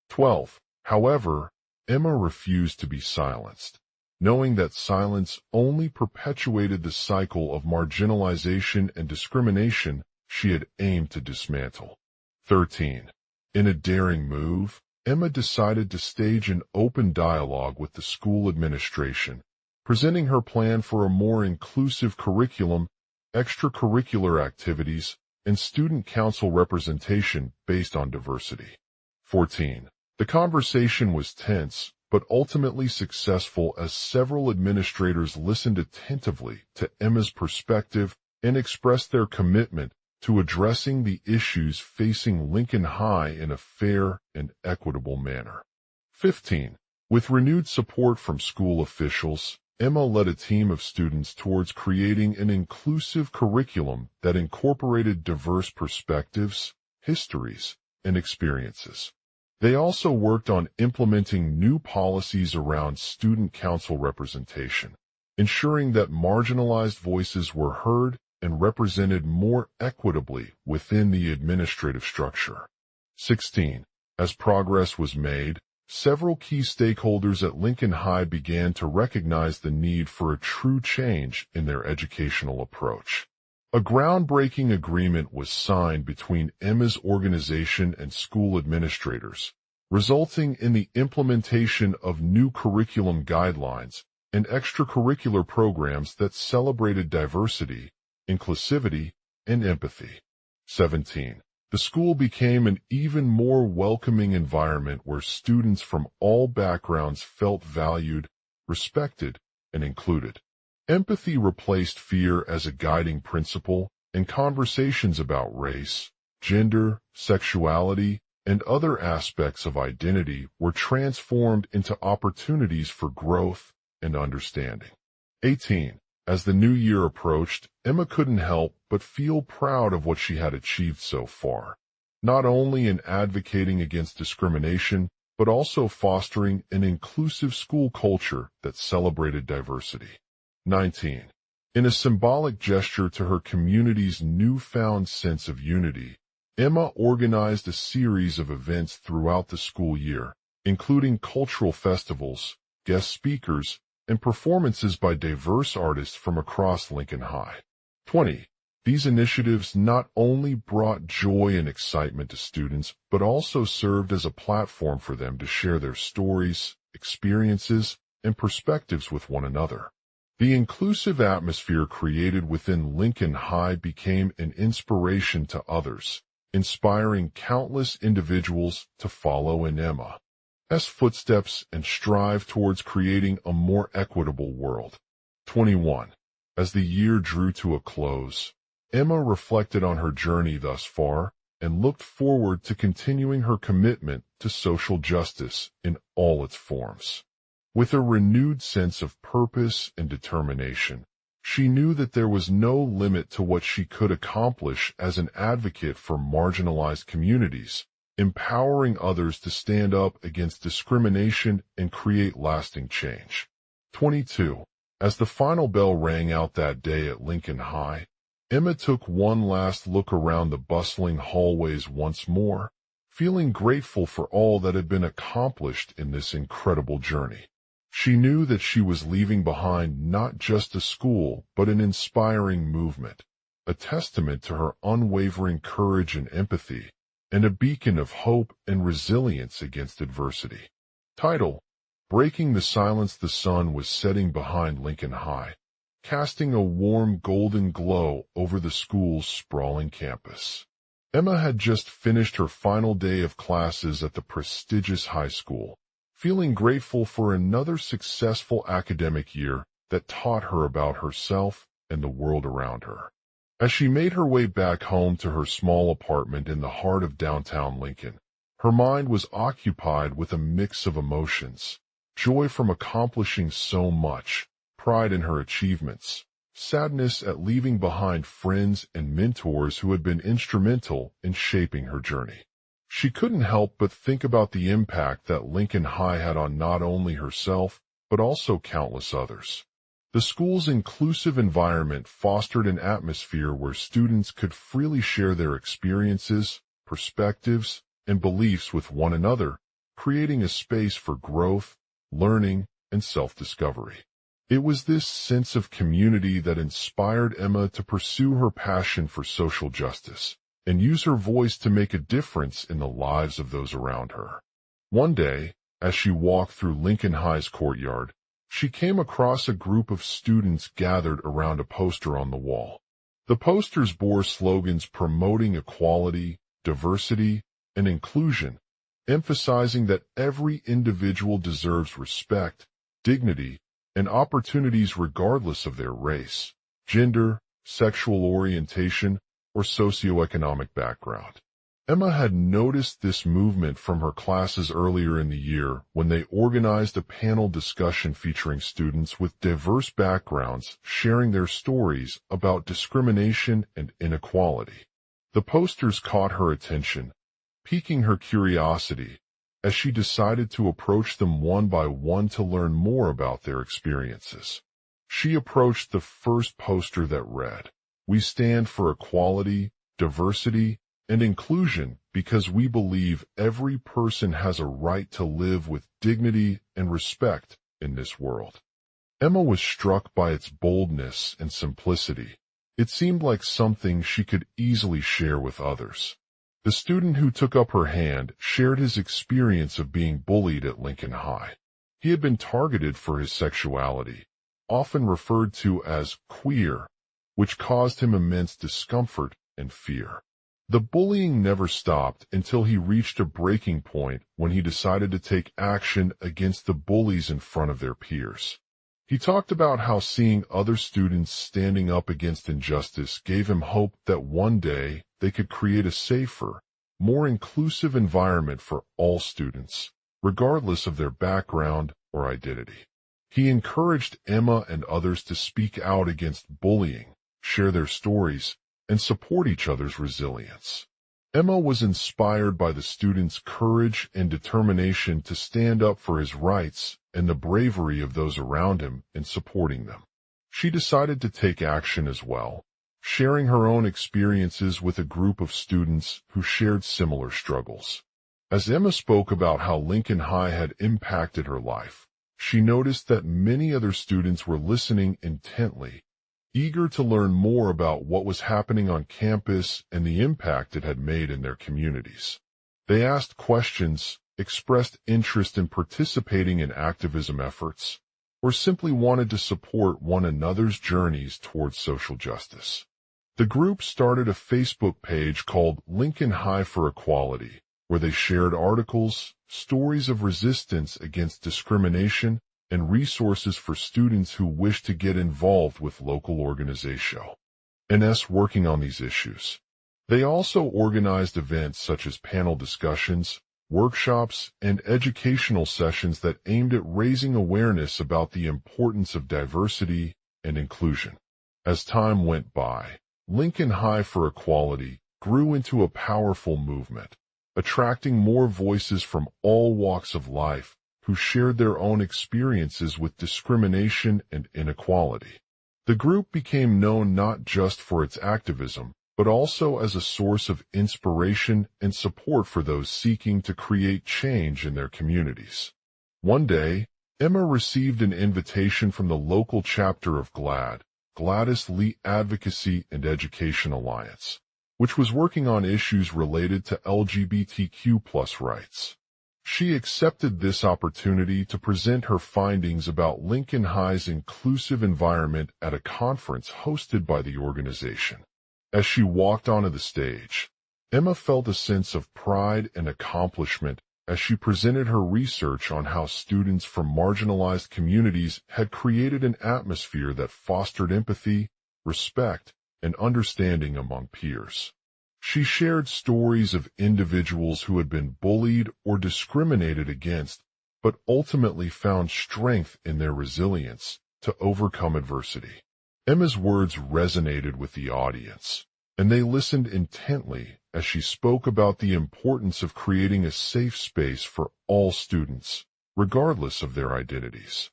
12. However, Emma refused to be silenced, knowing that silence only perpetuated the cycle of marginalization and discrimination she had aimed to dismantle. 13. In a daring move, Emma decided to stage an open dialogue with the school administration, presenting her plan for a more inclusive curriculum, extracurricular activities, and student council representation based on diversity. 14. The conversation was tense, but ultimately successful as several administrators listened attentively to Emma's perspective and expressed their commitment to addressing the issues facing Lincoln High in a fair and equitable manner. 15. With renewed support from school officials, Emma led a team of students towards creating an inclusive curriculum that incorporated diverse perspectives, histories, and experiences. They also worked on implementing new policies around student council representation, ensuring that marginalized voices were heard and represented more equitably within the administrative structure. 16. As progress was made, several key stakeholders at Lincoln High began to recognize the need for a true change in their educational approach. A groundbreaking agreement was signed between Emma's organization and school administrators, resulting in the implementation of new curriculum guidelines and extracurricular programs that celebrated diversity, inclusivity, and empathy. 17. The school became an even more welcoming environment where students from all backgrounds felt valued, respected, and included. Empathy replaced fear as a guiding principle, and conversations about race, gender, sexuality, and other aspects of identity were transformed into opportunities for growth and understanding. 18. As the new year approached, Emma couldn't help but feel proud of what she had achieved so far, not only in advocating against discrimination, but also fostering an inclusive school culture that celebrated diversity. 19. In a symbolic gesture to her community's newfound sense of unity, Emma organized a series of events throughout the school year, including cultural festivals, guest speakers, and performances by diverse artists from across Lincoln High. 20. These initiatives not only brought joy and excitement to students, but also served as a platform for them to share their stories, experiences, and perspectives with one another. The inclusive atmosphere created within Lincoln High became an inspiration to others, inspiring countless individuals to follow in Emma's footsteps and strive towards creating a more equitable world. 21. As the year drew to a close, Emma reflected on her journey thus far and looked forward to continuing her commitment to social justice in all its forms. With a renewed sense of purpose and determination, she knew that there was no limit to what she could accomplish as an advocate for marginalized communities, empowering others to stand up against discrimination and create lasting change. 22. As the final bell rang out that day at Lincoln High, Emma took one last look around the bustling hallways once more, feeling grateful for all that had been accomplished in this incredible journey. She knew that she was leaving behind not just a school, but an inspiring movement, a testament to her unwavering courage and empathy, and a beacon of hope and resilience against adversity. Title: Breaking the Silence. The sun was setting behind Lincoln High, casting a warm golden glow over the school's sprawling campus. Emma had just finished her final day of classes at the prestigious high school, feeling grateful for another successful academic year that taught her about herself and the world around her. As she made her way back home to her small apartment in the heart of downtown Lincoln, her mind was occupied with a mix of emotions: joy from accomplishing so much, pride in her achievements, sadness at leaving behind friends and mentors who had been instrumental in shaping her journey. She couldn't help but think about the impact that Lincoln High had on not only herself, but also countless others. The school's inclusive environment fostered an atmosphere where students could freely share their experiences, perspectives, and beliefs with one another, creating a space for growth, learning, and self-discovery. It was this sense of community that inspired Emma to pursue her passion for social justice and use her voice to make a difference in the lives of those around her. One day, as she walked through Lincoln High's courtyard, she came across a group of students gathered around a poster on the wall. The posters bore slogans promoting equality, diversity, and inclusion, emphasizing that every individual deserves respect, dignity, and opportunities regardless of their race, gender, sexual orientation, or socioeconomic background. Emma had noticed this movement from her classes earlier in the year when they organized a panel discussion featuring students with diverse backgrounds sharing their stories about discrimination and inequality. The posters caught her attention, piquing her curiosity, as she decided to approach them one by one to learn more about their experiences. She approached the first poster that read, "We stand for equality, diversity, and inclusion because we believe every person has a right to live with dignity and respect in this world." Emma was struck by its boldness and simplicity. It seemed like something she could easily share with others. The student who took up her hand shared his experience of being bullied at Lincoln High. He had been targeted for his sexuality, often referred to as queer, which caused him immense discomfort and fear. The bullying never stopped until he reached a breaking point when he decided to take action against the bullies in front of their peers. He talked about how seeing other students standing up against injustice gave him hope that one day they could create a safer, more inclusive environment for all students, regardless of their background or identity. He encouraged Emma and others to speak out against bullying, share their stories, and support each other's resilience. Emma was inspired by the students' courage and determination to stand up for his rights and the bravery of those around him in supporting them. She decided to take action as well, sharing her own experiences with a group of students who shared similar struggles. As Emma spoke about how Lincoln High had impacted her life, she noticed that many other students were listening intently, eager to learn more about what was happening on campus and the impact it had made in their communities. They asked questions, expressed interest in participating in activism efforts, or simply wanted to support one another's journeys towards social justice. The group started a Facebook page called Lincoln High for Equality, where they shared articles, stories of resistance against discrimination, and resources for students who wish to get involved with local organizations working on these issues. They also organized events such as panel discussions, workshops, and educational sessions that aimed at raising awareness about the importance of diversity and inclusion. As time went by, Lincoln High for Equality grew into a powerful movement, attracting more voices from all walks of life who shared their own experiences with discrimination and inequality. The group became known not just for its activism, but also as a source of inspiration and support for those seeking to create change in their communities. One day, Emma received an invitation from the local chapter of Gladys Lee Advocacy and Education Alliance, which was working on issues related to LGBTQ+ rights. She accepted this opportunity to present her findings about Lincoln High's inclusive environment at a conference hosted by the organization. As she walked onto the stage, Emma felt a sense of pride and accomplishment as she presented her research on how students from marginalized communities had created an atmosphere that fostered empathy, respect, and understanding among peers. She shared stories of individuals who had been bullied or discriminated against, but ultimately found strength in their resilience to overcome adversity. Emma's words resonated with the audience, and they listened intently as she spoke about the importance of creating a safe space for all students, regardless of their identities.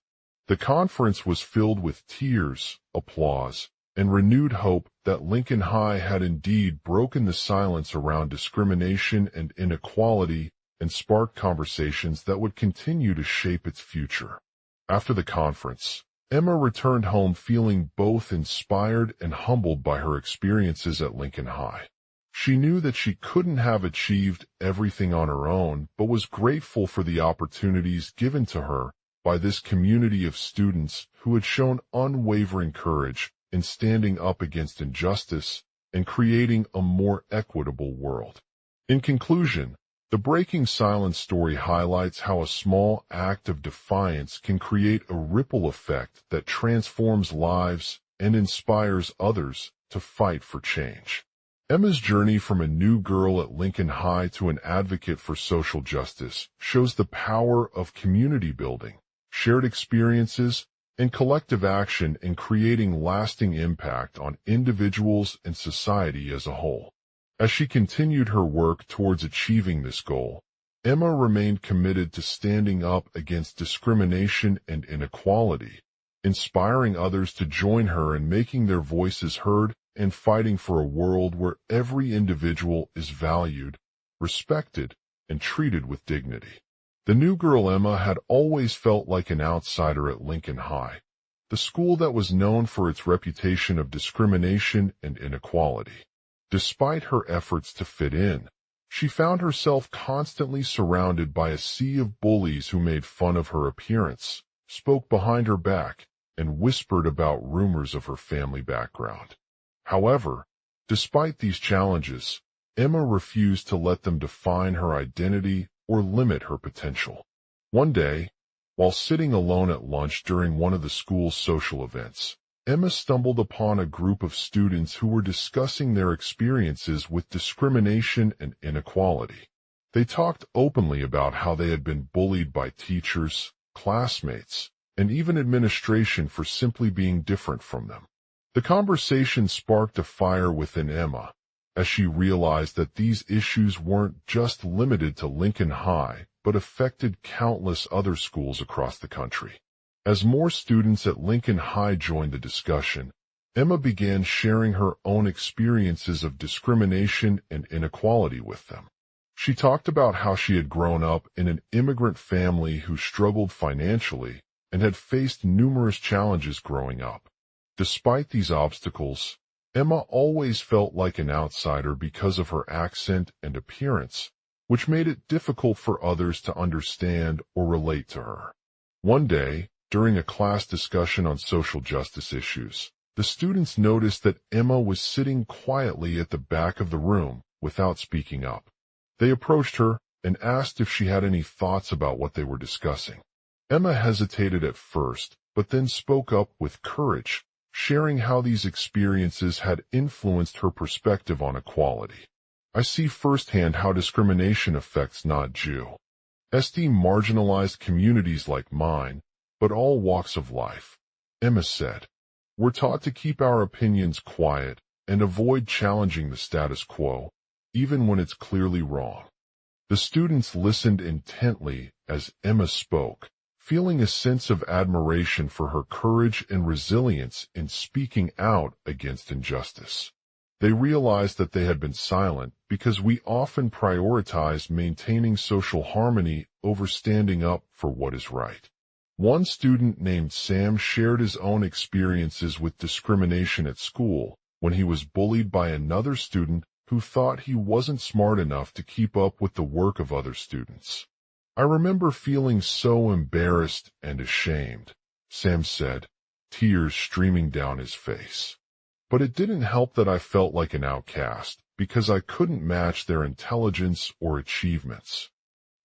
The conference was filled with tears, applause, and renewed hope that Lincoln High had indeed broken the silence around discrimination and inequality and sparked conversations that would continue to shape its future. After the conference, Emma returned home feeling both inspired and humbled by her experiences at Lincoln High. She knew that she couldn't have achieved everything on her own, but was grateful for the opportunities given to her by this community of students who had shown unwavering courage in standing up against injustice and creating a more equitable world. In conclusion, the Breaking Silence story highlights how a small act of defiance can create a ripple effect that transforms lives and inspires others to fight for change. Emma's journey from a new girl at Lincoln High to an advocate for social justice shows the power of community building, shared experiences, and collective action in creating lasting impact on individuals and society as a whole. As she continued her work towards achieving this goal, Emma remained committed to standing up against discrimination and inequality, inspiring others to join her in making their voices heard and fighting for a world where every individual is valued, respected, and treated with dignity. The new girl Emma had always felt like an outsider at Lincoln High, the school that was known for its reputation of discrimination and inequality. Despite her efforts to fit in, she found herself constantly surrounded by a sea of bullies who made fun of her appearance, spoke behind her back, and whispered about rumors of her family background. However, despite these challenges, Emma refused to let them define her identity or limit her potential. One day, while sitting alone at lunch during one of the school's social events, Emma stumbled upon a group of students who were discussing their experiences with discrimination and inequality. They talked openly about how they had been bullied by teachers, classmates, and even administration for simply being different from them. The conversation sparked a fire within Emma, as she realized that these issues weren't just limited to Lincoln High, but affected countless other schools across the country. As more students at Lincoln High joined the discussion, Emma began sharing her own experiences of discrimination and inequality with them. She talked about how she had grown up in an immigrant family who struggled financially and had faced numerous challenges growing up. Despite these obstacles, Emma always felt like an outsider because of her accent and appearance, which made it difficult for others to understand or relate to her. One day, during a class discussion on social justice issues, the students noticed that Emma was sitting quietly at the back of the room without speaking up. They approached her and asked if she had any thoughts about what they were discussing. Emma hesitated at first, but then spoke up with courage, sharing how these experiences had influenced her perspective on equality. I see firsthand how discrimination affects not Jew, marginalized communities like mine, but all walks of life, Emma said. We're taught to keep our opinions quiet and avoid challenging the status quo, even when it's clearly wrong. The students listened intently as Emma spoke, feeling a sense of admiration for her courage and resilience in speaking out against injustice. They realized that they had been silent because we often prioritize maintaining social harmony over standing up for what is right. One student named Sam shared his own experiences with discrimination at school when he was bullied by another student who thought he wasn't smart enough to keep up with the work of other students. I remember feeling so embarrassed and ashamed, Sam said, tears streaming down his face. But it didn't help that I felt like an outcast because I couldn't match their intelligence or achievements.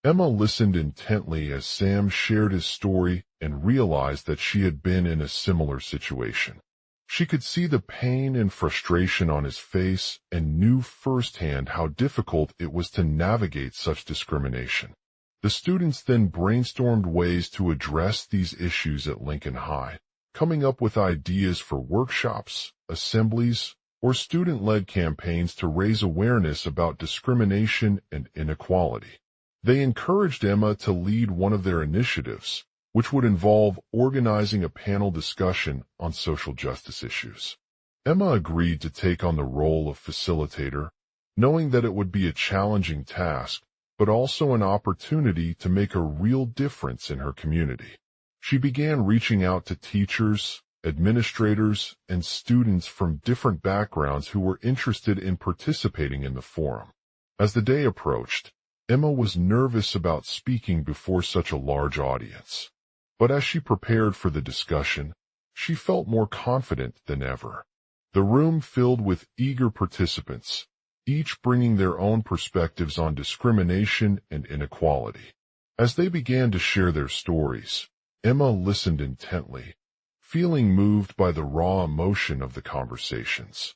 Emma listened intently as Sam shared his story and realized that she had been in a similar situation. She could see the pain and frustration on his face and knew firsthand how difficult it was to navigate such discrimination. The students then brainstormed ways to address these issues at Lincoln High, coming up with ideas for workshops, assemblies, or student-led campaigns to raise awareness about discrimination and inequality. They encouraged Emma to lead one of their initiatives, which would involve organizing a panel discussion on social justice issues. Emma agreed to take on the role of facilitator, knowing that it would be a challenging task, but also an opportunity to make a real difference in her community. She began reaching out to teachers, administrators, and students from different backgrounds who were interested in participating in the forum. As the day approached, Emma was nervous about speaking before such a large audience. But as she prepared for the discussion, she felt more confident than ever. The room filled with eager participants, each bringing their own perspectives on discrimination and inequality. As they began to share their stories, Emma listened intently, feeling moved by the raw emotion of the conversations.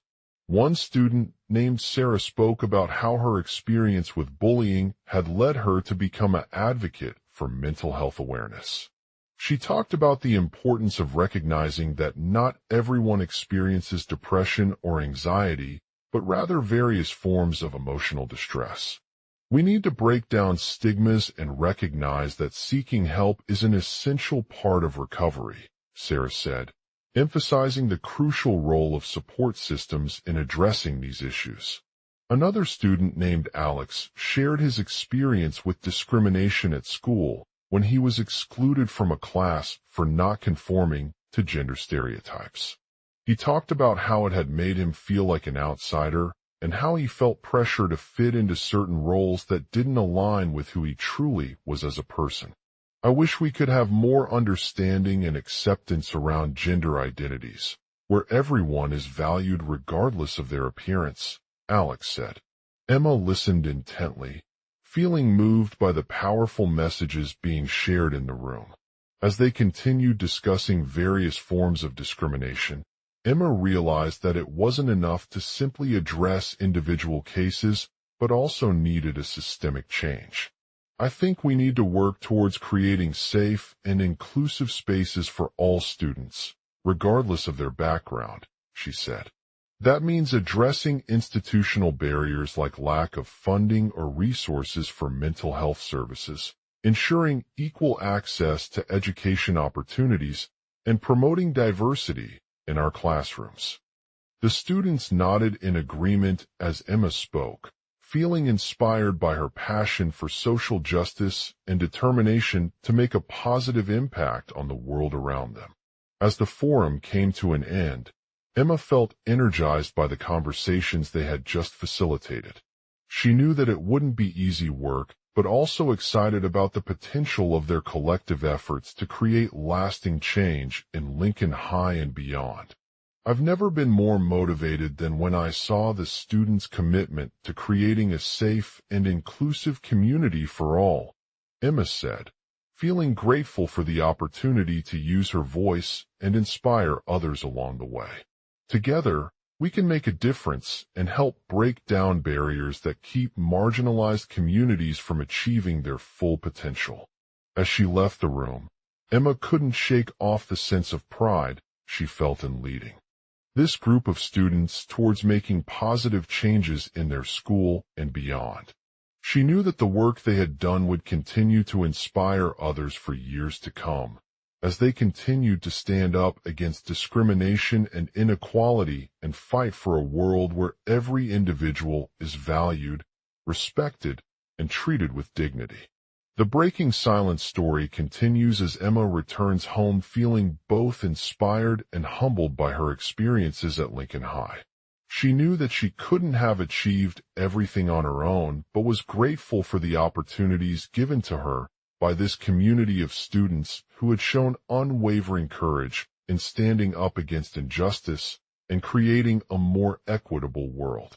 One student named Sarah spoke about how her experience with bullying had led her to become an advocate for mental health awareness. She talked about the importance of recognizing that not everyone experiences depression or anxiety, but rather various forms of emotional distress. We need to break down stigmas and recognize that seeking help is an essential part of recovery, Sarah said, emphasizing the crucial role of support systems in addressing these issues. Another student named Alex shared his experience with discrimination at school when he was excluded from a class for not conforming to gender stereotypes. He talked about how it had made him feel like an outsider and how he felt pressure to fit into certain roles that didn't align with who he truly was as a person. I wish we could have more understanding and acceptance around gender identities, where everyone is valued regardless of their appearance, Alex said. Emma listened intently, feeling moved by the powerful messages being shared in the room. As they continued discussing various forms of discrimination, Emma realized that it wasn't enough to simply address individual cases, but also needed a systemic change. I think we need to work towards creating safe and inclusive spaces for all students, regardless of their background, she said. That means addressing institutional barriers like lack of funding or resources for mental health services, ensuring equal access to education opportunities, and promoting diversity in our classrooms. The students nodded in agreement as Emma spoke, feeling inspired by her passion for social justice and determination to make a positive impact on the world around them. As the forum came to an end, Emma felt energized by the conversations they had just facilitated. She knew that it wouldn't be easy work, but also excited about the potential of their collective efforts to create lasting change in Lincoln High and beyond. I've never been more motivated than when I saw the students' commitment to creating a safe and inclusive community for all, Emma said, feeling grateful for the opportunity to use her voice and inspire others along the way. Together, we can make a difference and help break down barriers that keep marginalized communities from achieving their full potential. As she left the room, Emma couldn't shake off the sense of pride she felt in leading this group of students towards making positive changes in their school and beyond. She knew that the work they had done would continue to inspire others for years to come, as they continued to stand up against discrimination and inequality and fight for a world where every individual is valued, respected, and treated with dignity. The breaking silence story continues as Emma returns home feeling both inspired and humbled by her experiences at Lincoln High. She knew that she couldn't have achieved everything on her own, but was grateful for the opportunities given to her by this community of students who had shown unwavering courage in standing up against injustice and creating a more equitable world.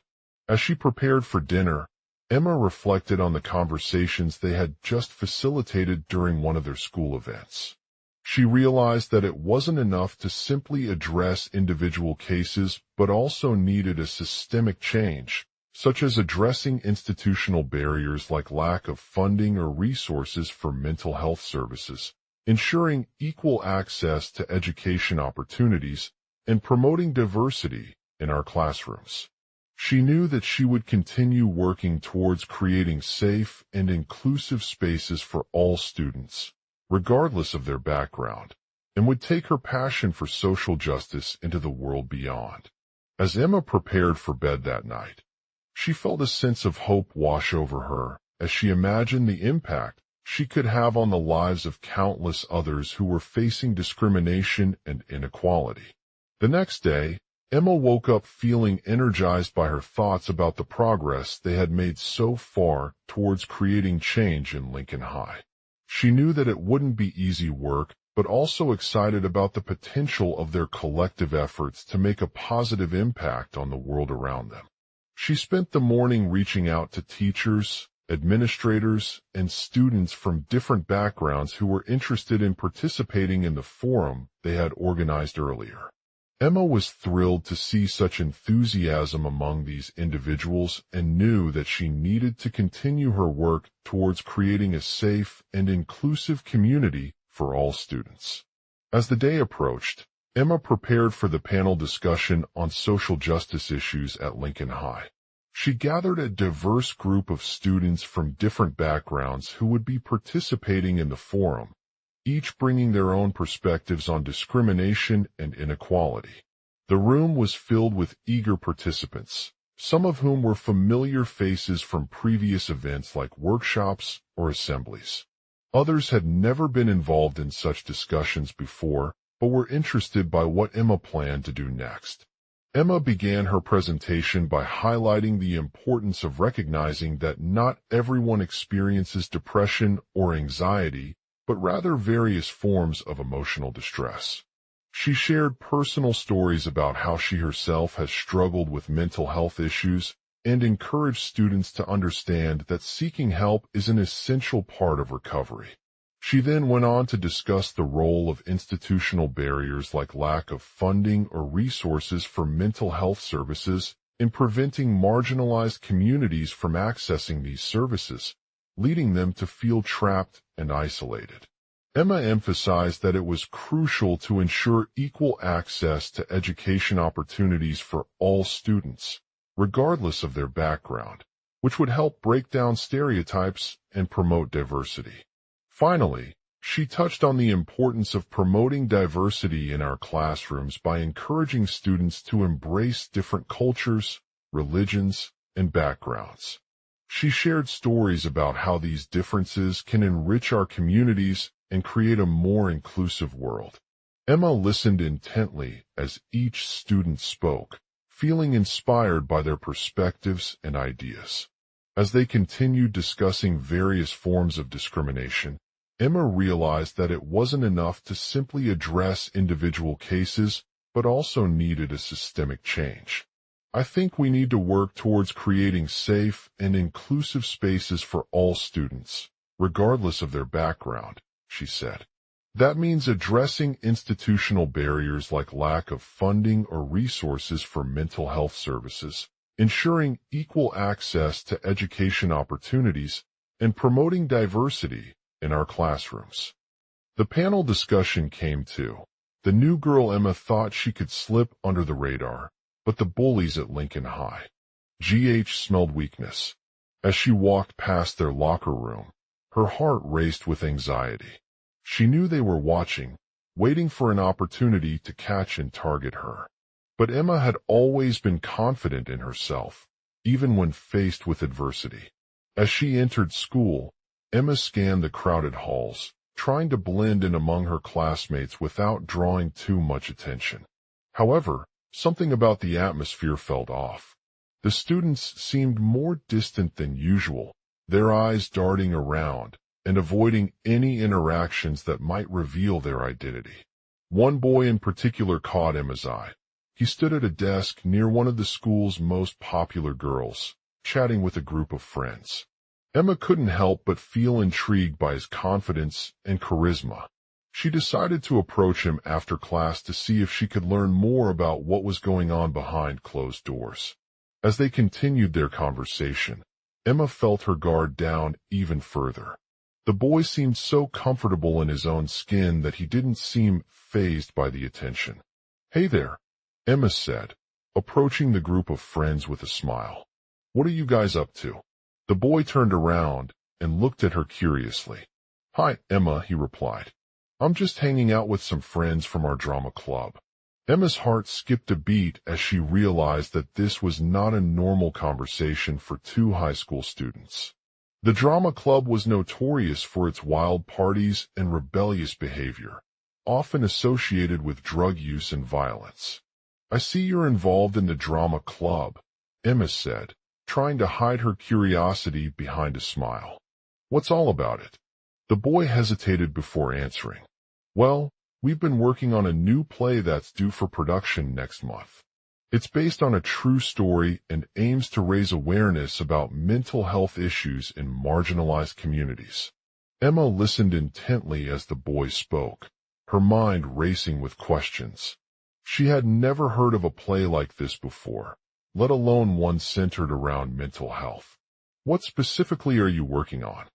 As she prepared for dinner, Emma reflected on the conversations they had just facilitated during one of their school events. She realized that it wasn't enough to simply address individual cases, but also needed a systemic change, such as addressing institutional barriers like lack of funding or resources for mental health services, ensuring equal access to education opportunities, and promoting diversity in our classrooms. She knew that she would continue working towards creating safe and inclusive spaces for all students, regardless of their background, and would take her passion for social justice into the world beyond. As Emma prepared for bed that night, she felt a sense of hope wash over her as she imagined the impact she could have on the lives of countless others who were facing discrimination and inequality. The next day, Emma woke up feeling energized by her thoughts about the progress they had made so far towards creating change in Lincoln High. She knew that it wouldn't be easy work, but also excited about the potential of their collective efforts to make a positive impact on the world around them. She spent the morning reaching out to teachers, administrators, and students from different backgrounds who were interested in participating in the forum they had organized earlier. Emma was thrilled to see such enthusiasm among these individuals and knew that she needed to continue her work towards creating a safe and inclusive community for all students. As the day approached, Emma prepared for the panel discussion on social justice issues at Lincoln High. She gathered a diverse group of students from different backgrounds who would be participating in the forum, each bringing their own perspectives on discrimination and inequality. The room was filled with eager participants, some of whom were familiar faces from previous events like workshops or assemblies. Others had never been involved in such discussions before, but were interested by what Emma planned to do next. Emma began her presentation by highlighting the importance of recognizing that not everyone experiences depression or anxiety, but rather various forms of emotional distress. She shared personal stories about how she herself has struggled with mental health issues and encouraged students to understand that seeking help is an essential part of recovery. She then went on to discuss the role of institutional barriers like lack of funding or resources for mental health services in preventing marginalized communities from accessing these services, leading them to feel trapped and isolated. Emma emphasized that it was crucial to ensure equal access to education opportunities for all students, regardless of their background, which would help break down stereotypes and promote diversity. Finally, she touched on the importance of promoting diversity in our classrooms by encouraging students to embrace different cultures, religions, and backgrounds. She shared stories about how these differences can enrich our communities and create a more inclusive world. Emma listened intently as each student spoke, feeling inspired by their perspectives and ideas. As they continued discussing various forms of discrimination, Emma realized that it wasn't enough to simply address individual cases, but also needed a systemic change. I think we need to work towards creating safe and inclusive spaces for all students, regardless of their background, she said. That means addressing institutional barriers like lack of funding or resources for mental health services, ensuring equal access to education opportunities, and promoting diversity in our classrooms. The panel discussion came to. The new girl Emma thought she could slip under the radar, but the bullies at Lincoln High. GH smelled weakness. As she walked past their locker room, her heart raced with anxiety. She knew they were watching, waiting for an opportunity to catch and target her. But Emma had always been confident in herself, even when faced with adversity. As she entered school, Emma scanned the crowded halls, trying to blend in among her classmates without drawing too much attention. However, something about the atmosphere felt off. The students seemed more distant than usual, their eyes darting around and avoiding any interactions that might reveal their identity. One boy in particular caught Emma's eye. He stood at a desk near one of the school's most popular girls, chatting with a group of friends. Emma couldn't help but feel intrigued by his confidence and charisma. She decided to approach him after class to see if she could learn more about what was going on behind closed doors. As they continued their conversation, Emma felt her guard down even further. The boy seemed so comfortable in his own skin that he didn't seem fazed by the attention. "Hey there," Emma said, approaching the group of friends with a smile. "What are you guys up to?" The boy turned around and looked at her curiously. "Hi, Emma," he replied. "I'm just hanging out with some friends from our drama club." Emma's heart skipped a beat as she realized that this was not a normal conversation for two high school students. The drama club was notorious for its wild parties and rebellious behavior, often associated with drug use and violence. "I see you're involved in the drama club," Emma said, trying to hide her curiosity behind a smile. "What's all about it?" The boy hesitated before answering. "Well, we've been working on a new play that's due for production next month. It's based on a true story and aims to raise awareness about mental health issues in marginalized communities." Emma listened intently as the boy spoke, her mind racing with questions. She had never heard of a play like this before, let alone one centered around mental health. "What specifically are you working on?"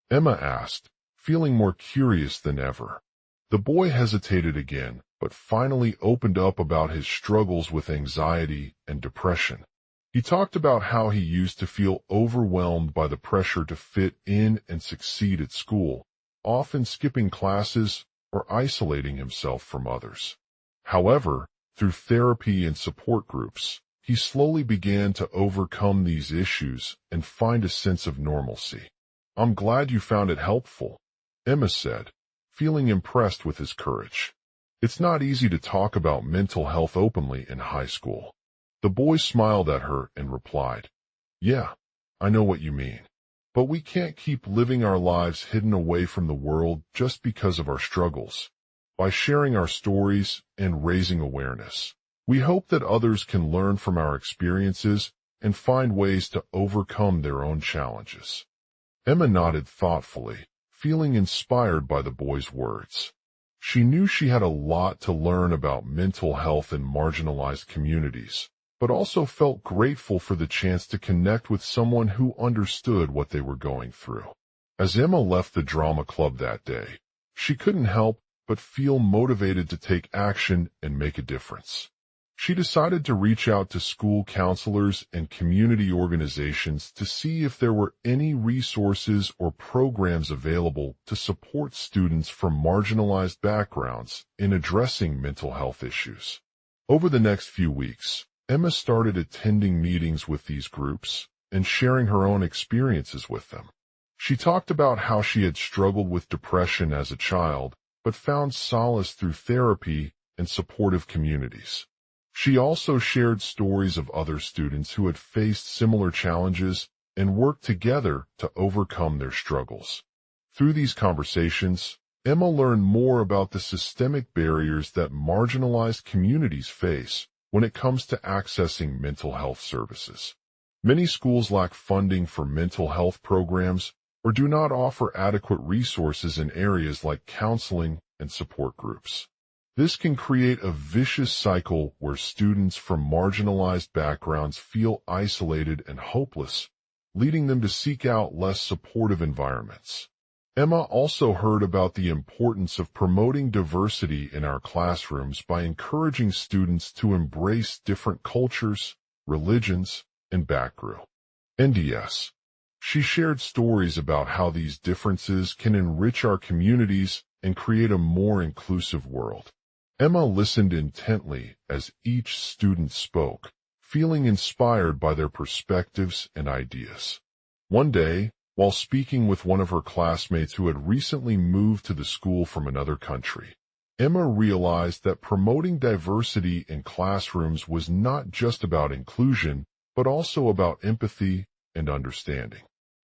Emma asked, feeling more curious than ever. The boy hesitated again, but finally opened up about his struggles with anxiety and depression. He talked about how he used to feel overwhelmed by the pressure to fit in and succeed at school, often skipping classes or isolating himself from others. However, through therapy and support groups, he slowly began to overcome these issues and find a sense of normalcy. "I'm glad you found it helpful," Emma said, feeling impressed with his courage. "It's not easy to talk about mental health openly in high school." The boy smiled at her and replied, "Yeah, I know what you mean. But we can't keep living our lives hidden away from the world just because of our struggles. By sharing our stories and raising awareness, we hope that others can learn from our experiences and find ways to overcome their own challenges." Emma nodded thoughtfully, feeling inspired by the boy's words. She knew she had a lot to learn about mental health in marginalized communities, but also felt grateful for the chance to connect with someone who understood what they were going through. As Emma left the drama club that day, she couldn't help but feel motivated to take action and make a difference. She decided to reach out to school counselors and community organizations to see if there were any resources or programs available to support students from marginalized backgrounds in addressing mental health issues. Over the next few weeks, Emma started attending meetings with these groups and sharing her own experiences with them. She talked about how she had struggled with depression as a child, but found solace through therapy and supportive communities. She also shared stories of other students who had faced similar challenges and worked together to overcome their struggles. Through these conversations, Emma learned more about the systemic barriers that marginalized communities face when it comes to accessing mental health services. Many schools lack funding for mental health programs or do not offer adequate resources in areas like counseling and support groups. This can create a vicious cycle where students from marginalized backgrounds feel isolated and hopeless, leading them to seek out less supportive environments. Emma also heard about the importance of promoting diversity in our classrooms by encouraging students to embrace different cultures, religions, and backgrounds. NDS. She shared stories about how these differences can enrich our communities and create a more inclusive world. Emma listened intently as each student spoke, feeling inspired by their perspectives and ideas. One day, while speaking with one of her classmates who had recently moved to the school from another country, Emma realized that promoting diversity in classrooms was not just about inclusion, but also about empathy and understanding.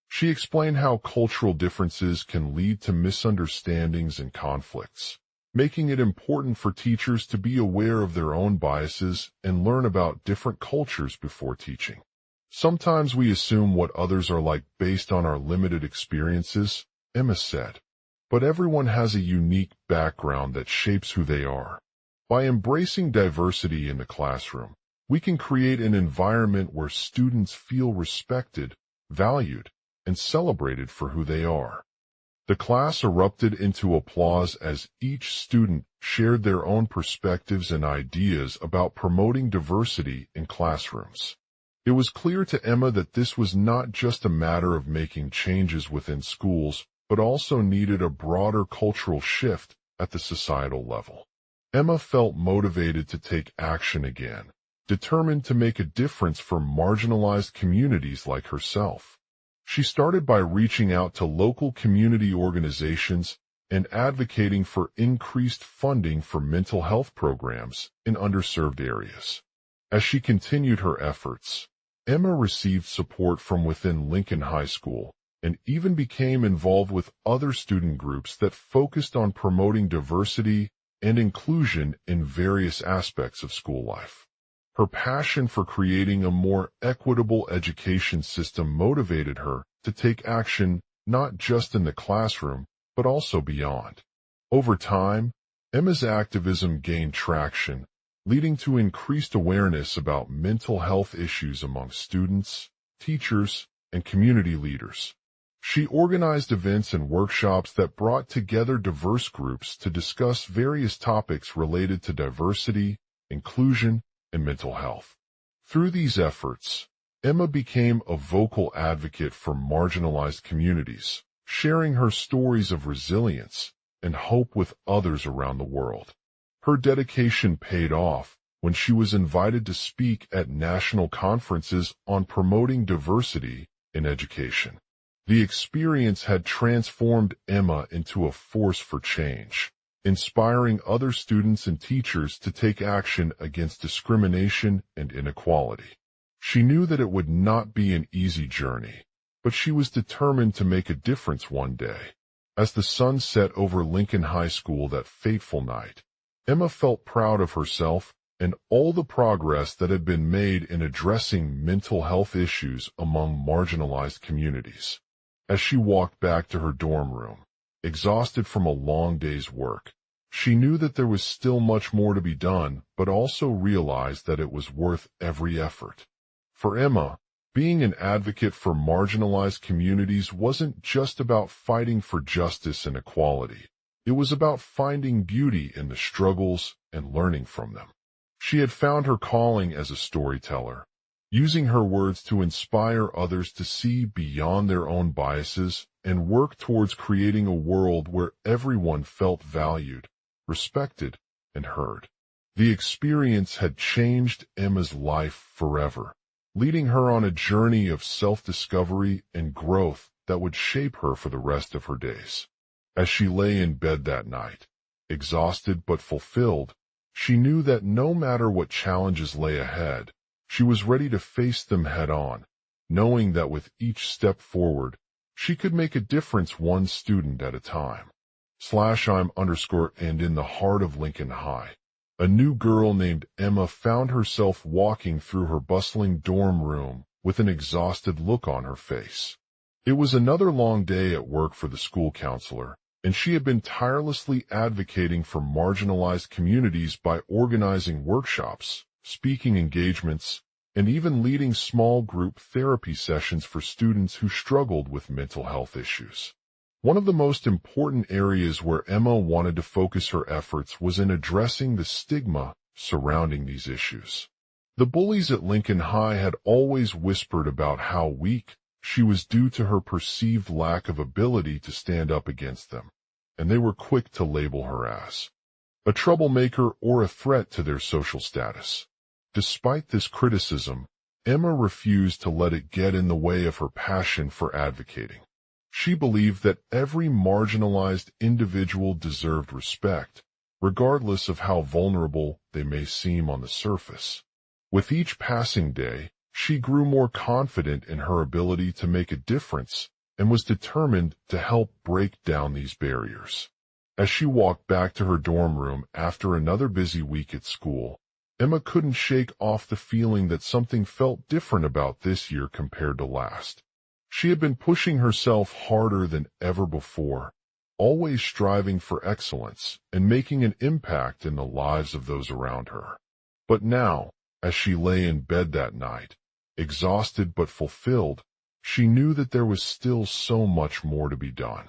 She explained how cultural differences can lead to misunderstandings and conflicts, making it important for teachers to be aware of their own biases and learn about different cultures before teaching. "Sometimes we assume what others are like based on our limited experiences," Emma said, "but everyone has a unique background that shapes who they are. By embracing diversity in the classroom, we can create an environment where students feel respected, valued, and celebrated for who they are." The class erupted into applause as each student shared their own perspectives and ideas about promoting diversity in classrooms. It was clear to Emma that this was not just a matter of making changes within schools, but also needed a broader cultural shift at the societal level. Emma felt motivated to take action again, determined to make a difference for marginalized communities like herself. She started by reaching out to local community organizations and advocating for increased funding for mental health programs in underserved areas. As she continued her efforts, Emma received support from within Lincoln High School and even became involved with other student groups that focused on promoting diversity and inclusion in various aspects of school life. Her passion for creating a more equitable education system motivated her to take action not just in the classroom, but also beyond. Over time, Emma's activism gained traction, leading to increased awareness about mental health issues among students, teachers, and community leaders. She organized events and workshops that brought together diverse groups to discuss various topics related to diversity, inclusion, and mental health. Through these efforts, Emma became a vocal advocate for marginalized communities, sharing her stories of resilience and hope with others around the world. Her dedication paid off when she was invited to speak at national conferences on promoting diversity in education. The experience had transformed Emma into a force for change, inspiring other students and teachers to take action against discrimination and inequality. She knew that it would not be an easy journey, but she was determined to make a difference one day. As the sun set over Lincoln High School that fateful night, Emma felt proud of herself and all the progress that had been made in addressing mental health issues among marginalized communities. As she walked back to her dorm room, exhausted from a long day's work, she knew that there was still much more to be done, but also realized that it was worth every effort. For Emma, being an advocate for marginalized communities wasn't just about fighting for justice and equality. It was about finding beauty in the struggles and learning from them. She had found her calling as a storyteller, using her words to inspire others to see beyond their own biases and work towards creating a world where everyone felt valued, respected, and heard. The experience had changed Emma's life forever, leading her on a journey of self-discovery and growth that would shape her for the rest of her days. As she lay in bed that night, exhausted but fulfilled, she knew that no matter what challenges lay ahead, she was ready to face them head-on, knowing that with each step forward, she could make a difference one student at a time. /I'm_and in the heart of Lincoln High, a new girl named Emma found herself walking through her bustling dorm room with an exhausted look on her face. It was another long day at work for the school counselor, and she had been tirelessly advocating for marginalized communities by organizing workshops, speaking engagements, and even leading small group therapy sessions for students who struggled with mental health issues. One of the most important areas where Emma wanted to focus her efforts was in addressing the stigma surrounding these issues. The bullies at Lincoln High had always whispered about how weak she was due to her perceived lack of ability to stand up against them, and they were quick to label her as a troublemaker or a threat to their social status. Despite this criticism, Emma refused to let it get in the way of her passion for advocating. She believed that every marginalized individual deserved respect, regardless of how vulnerable they may seem on the surface. With each passing day, she grew more confident in her ability to make a difference and was determined to help break down these barriers. As she walked back to her dorm room after another busy week at school, Emma couldn't shake off the feeling that something felt different about this year compared to last. She had been pushing herself harder than ever before, always striving for excellence and making an impact in the lives of those around her. But now, as she lay in bed that night, exhausted but fulfilled, she knew that there was still so much more to be done.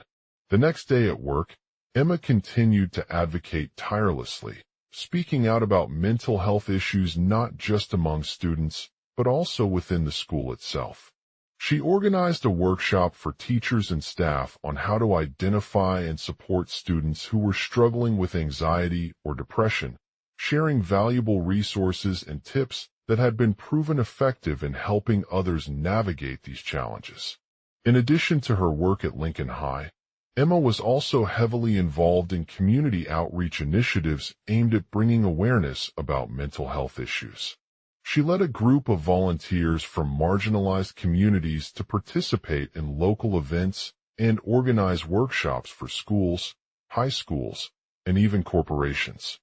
The next day at work, Emma continued to advocate tirelessly, speaking out about mental health issues not just among students, but also within the school itself. She organized a workshop for teachers and staff on how to identify and support students who were struggling with anxiety or depression, sharing valuable resources and tips that had been proven effective in helping others navigate these challenges. In addition to her work at Lincoln High, Emma was also heavily involved in community outreach initiatives aimed at bringing awareness about mental health issues. She led a group of volunteers from marginalized communities to participate in local events and organize workshops for schools, high schools, and even corporations.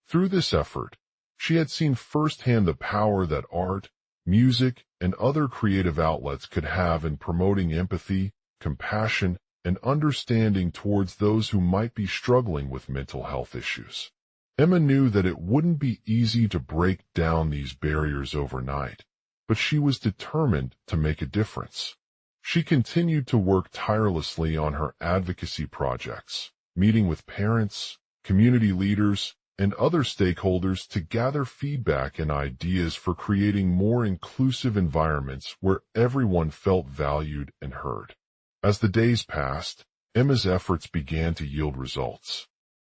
Through this effort, she had seen firsthand the power that art, music, and other creative outlets could have in promoting empathy, compassion, and understanding towards those who might be struggling with mental health issues. Emma knew that it wouldn't be easy to break down these barriers overnight, but she was determined to make a difference. She continued to work tirelessly on her advocacy projects, meeting with parents, community leaders, and other stakeholders to gather feedback and ideas for creating more inclusive environments where everyone felt valued and heard. As the days passed, Emma's efforts began to yield results.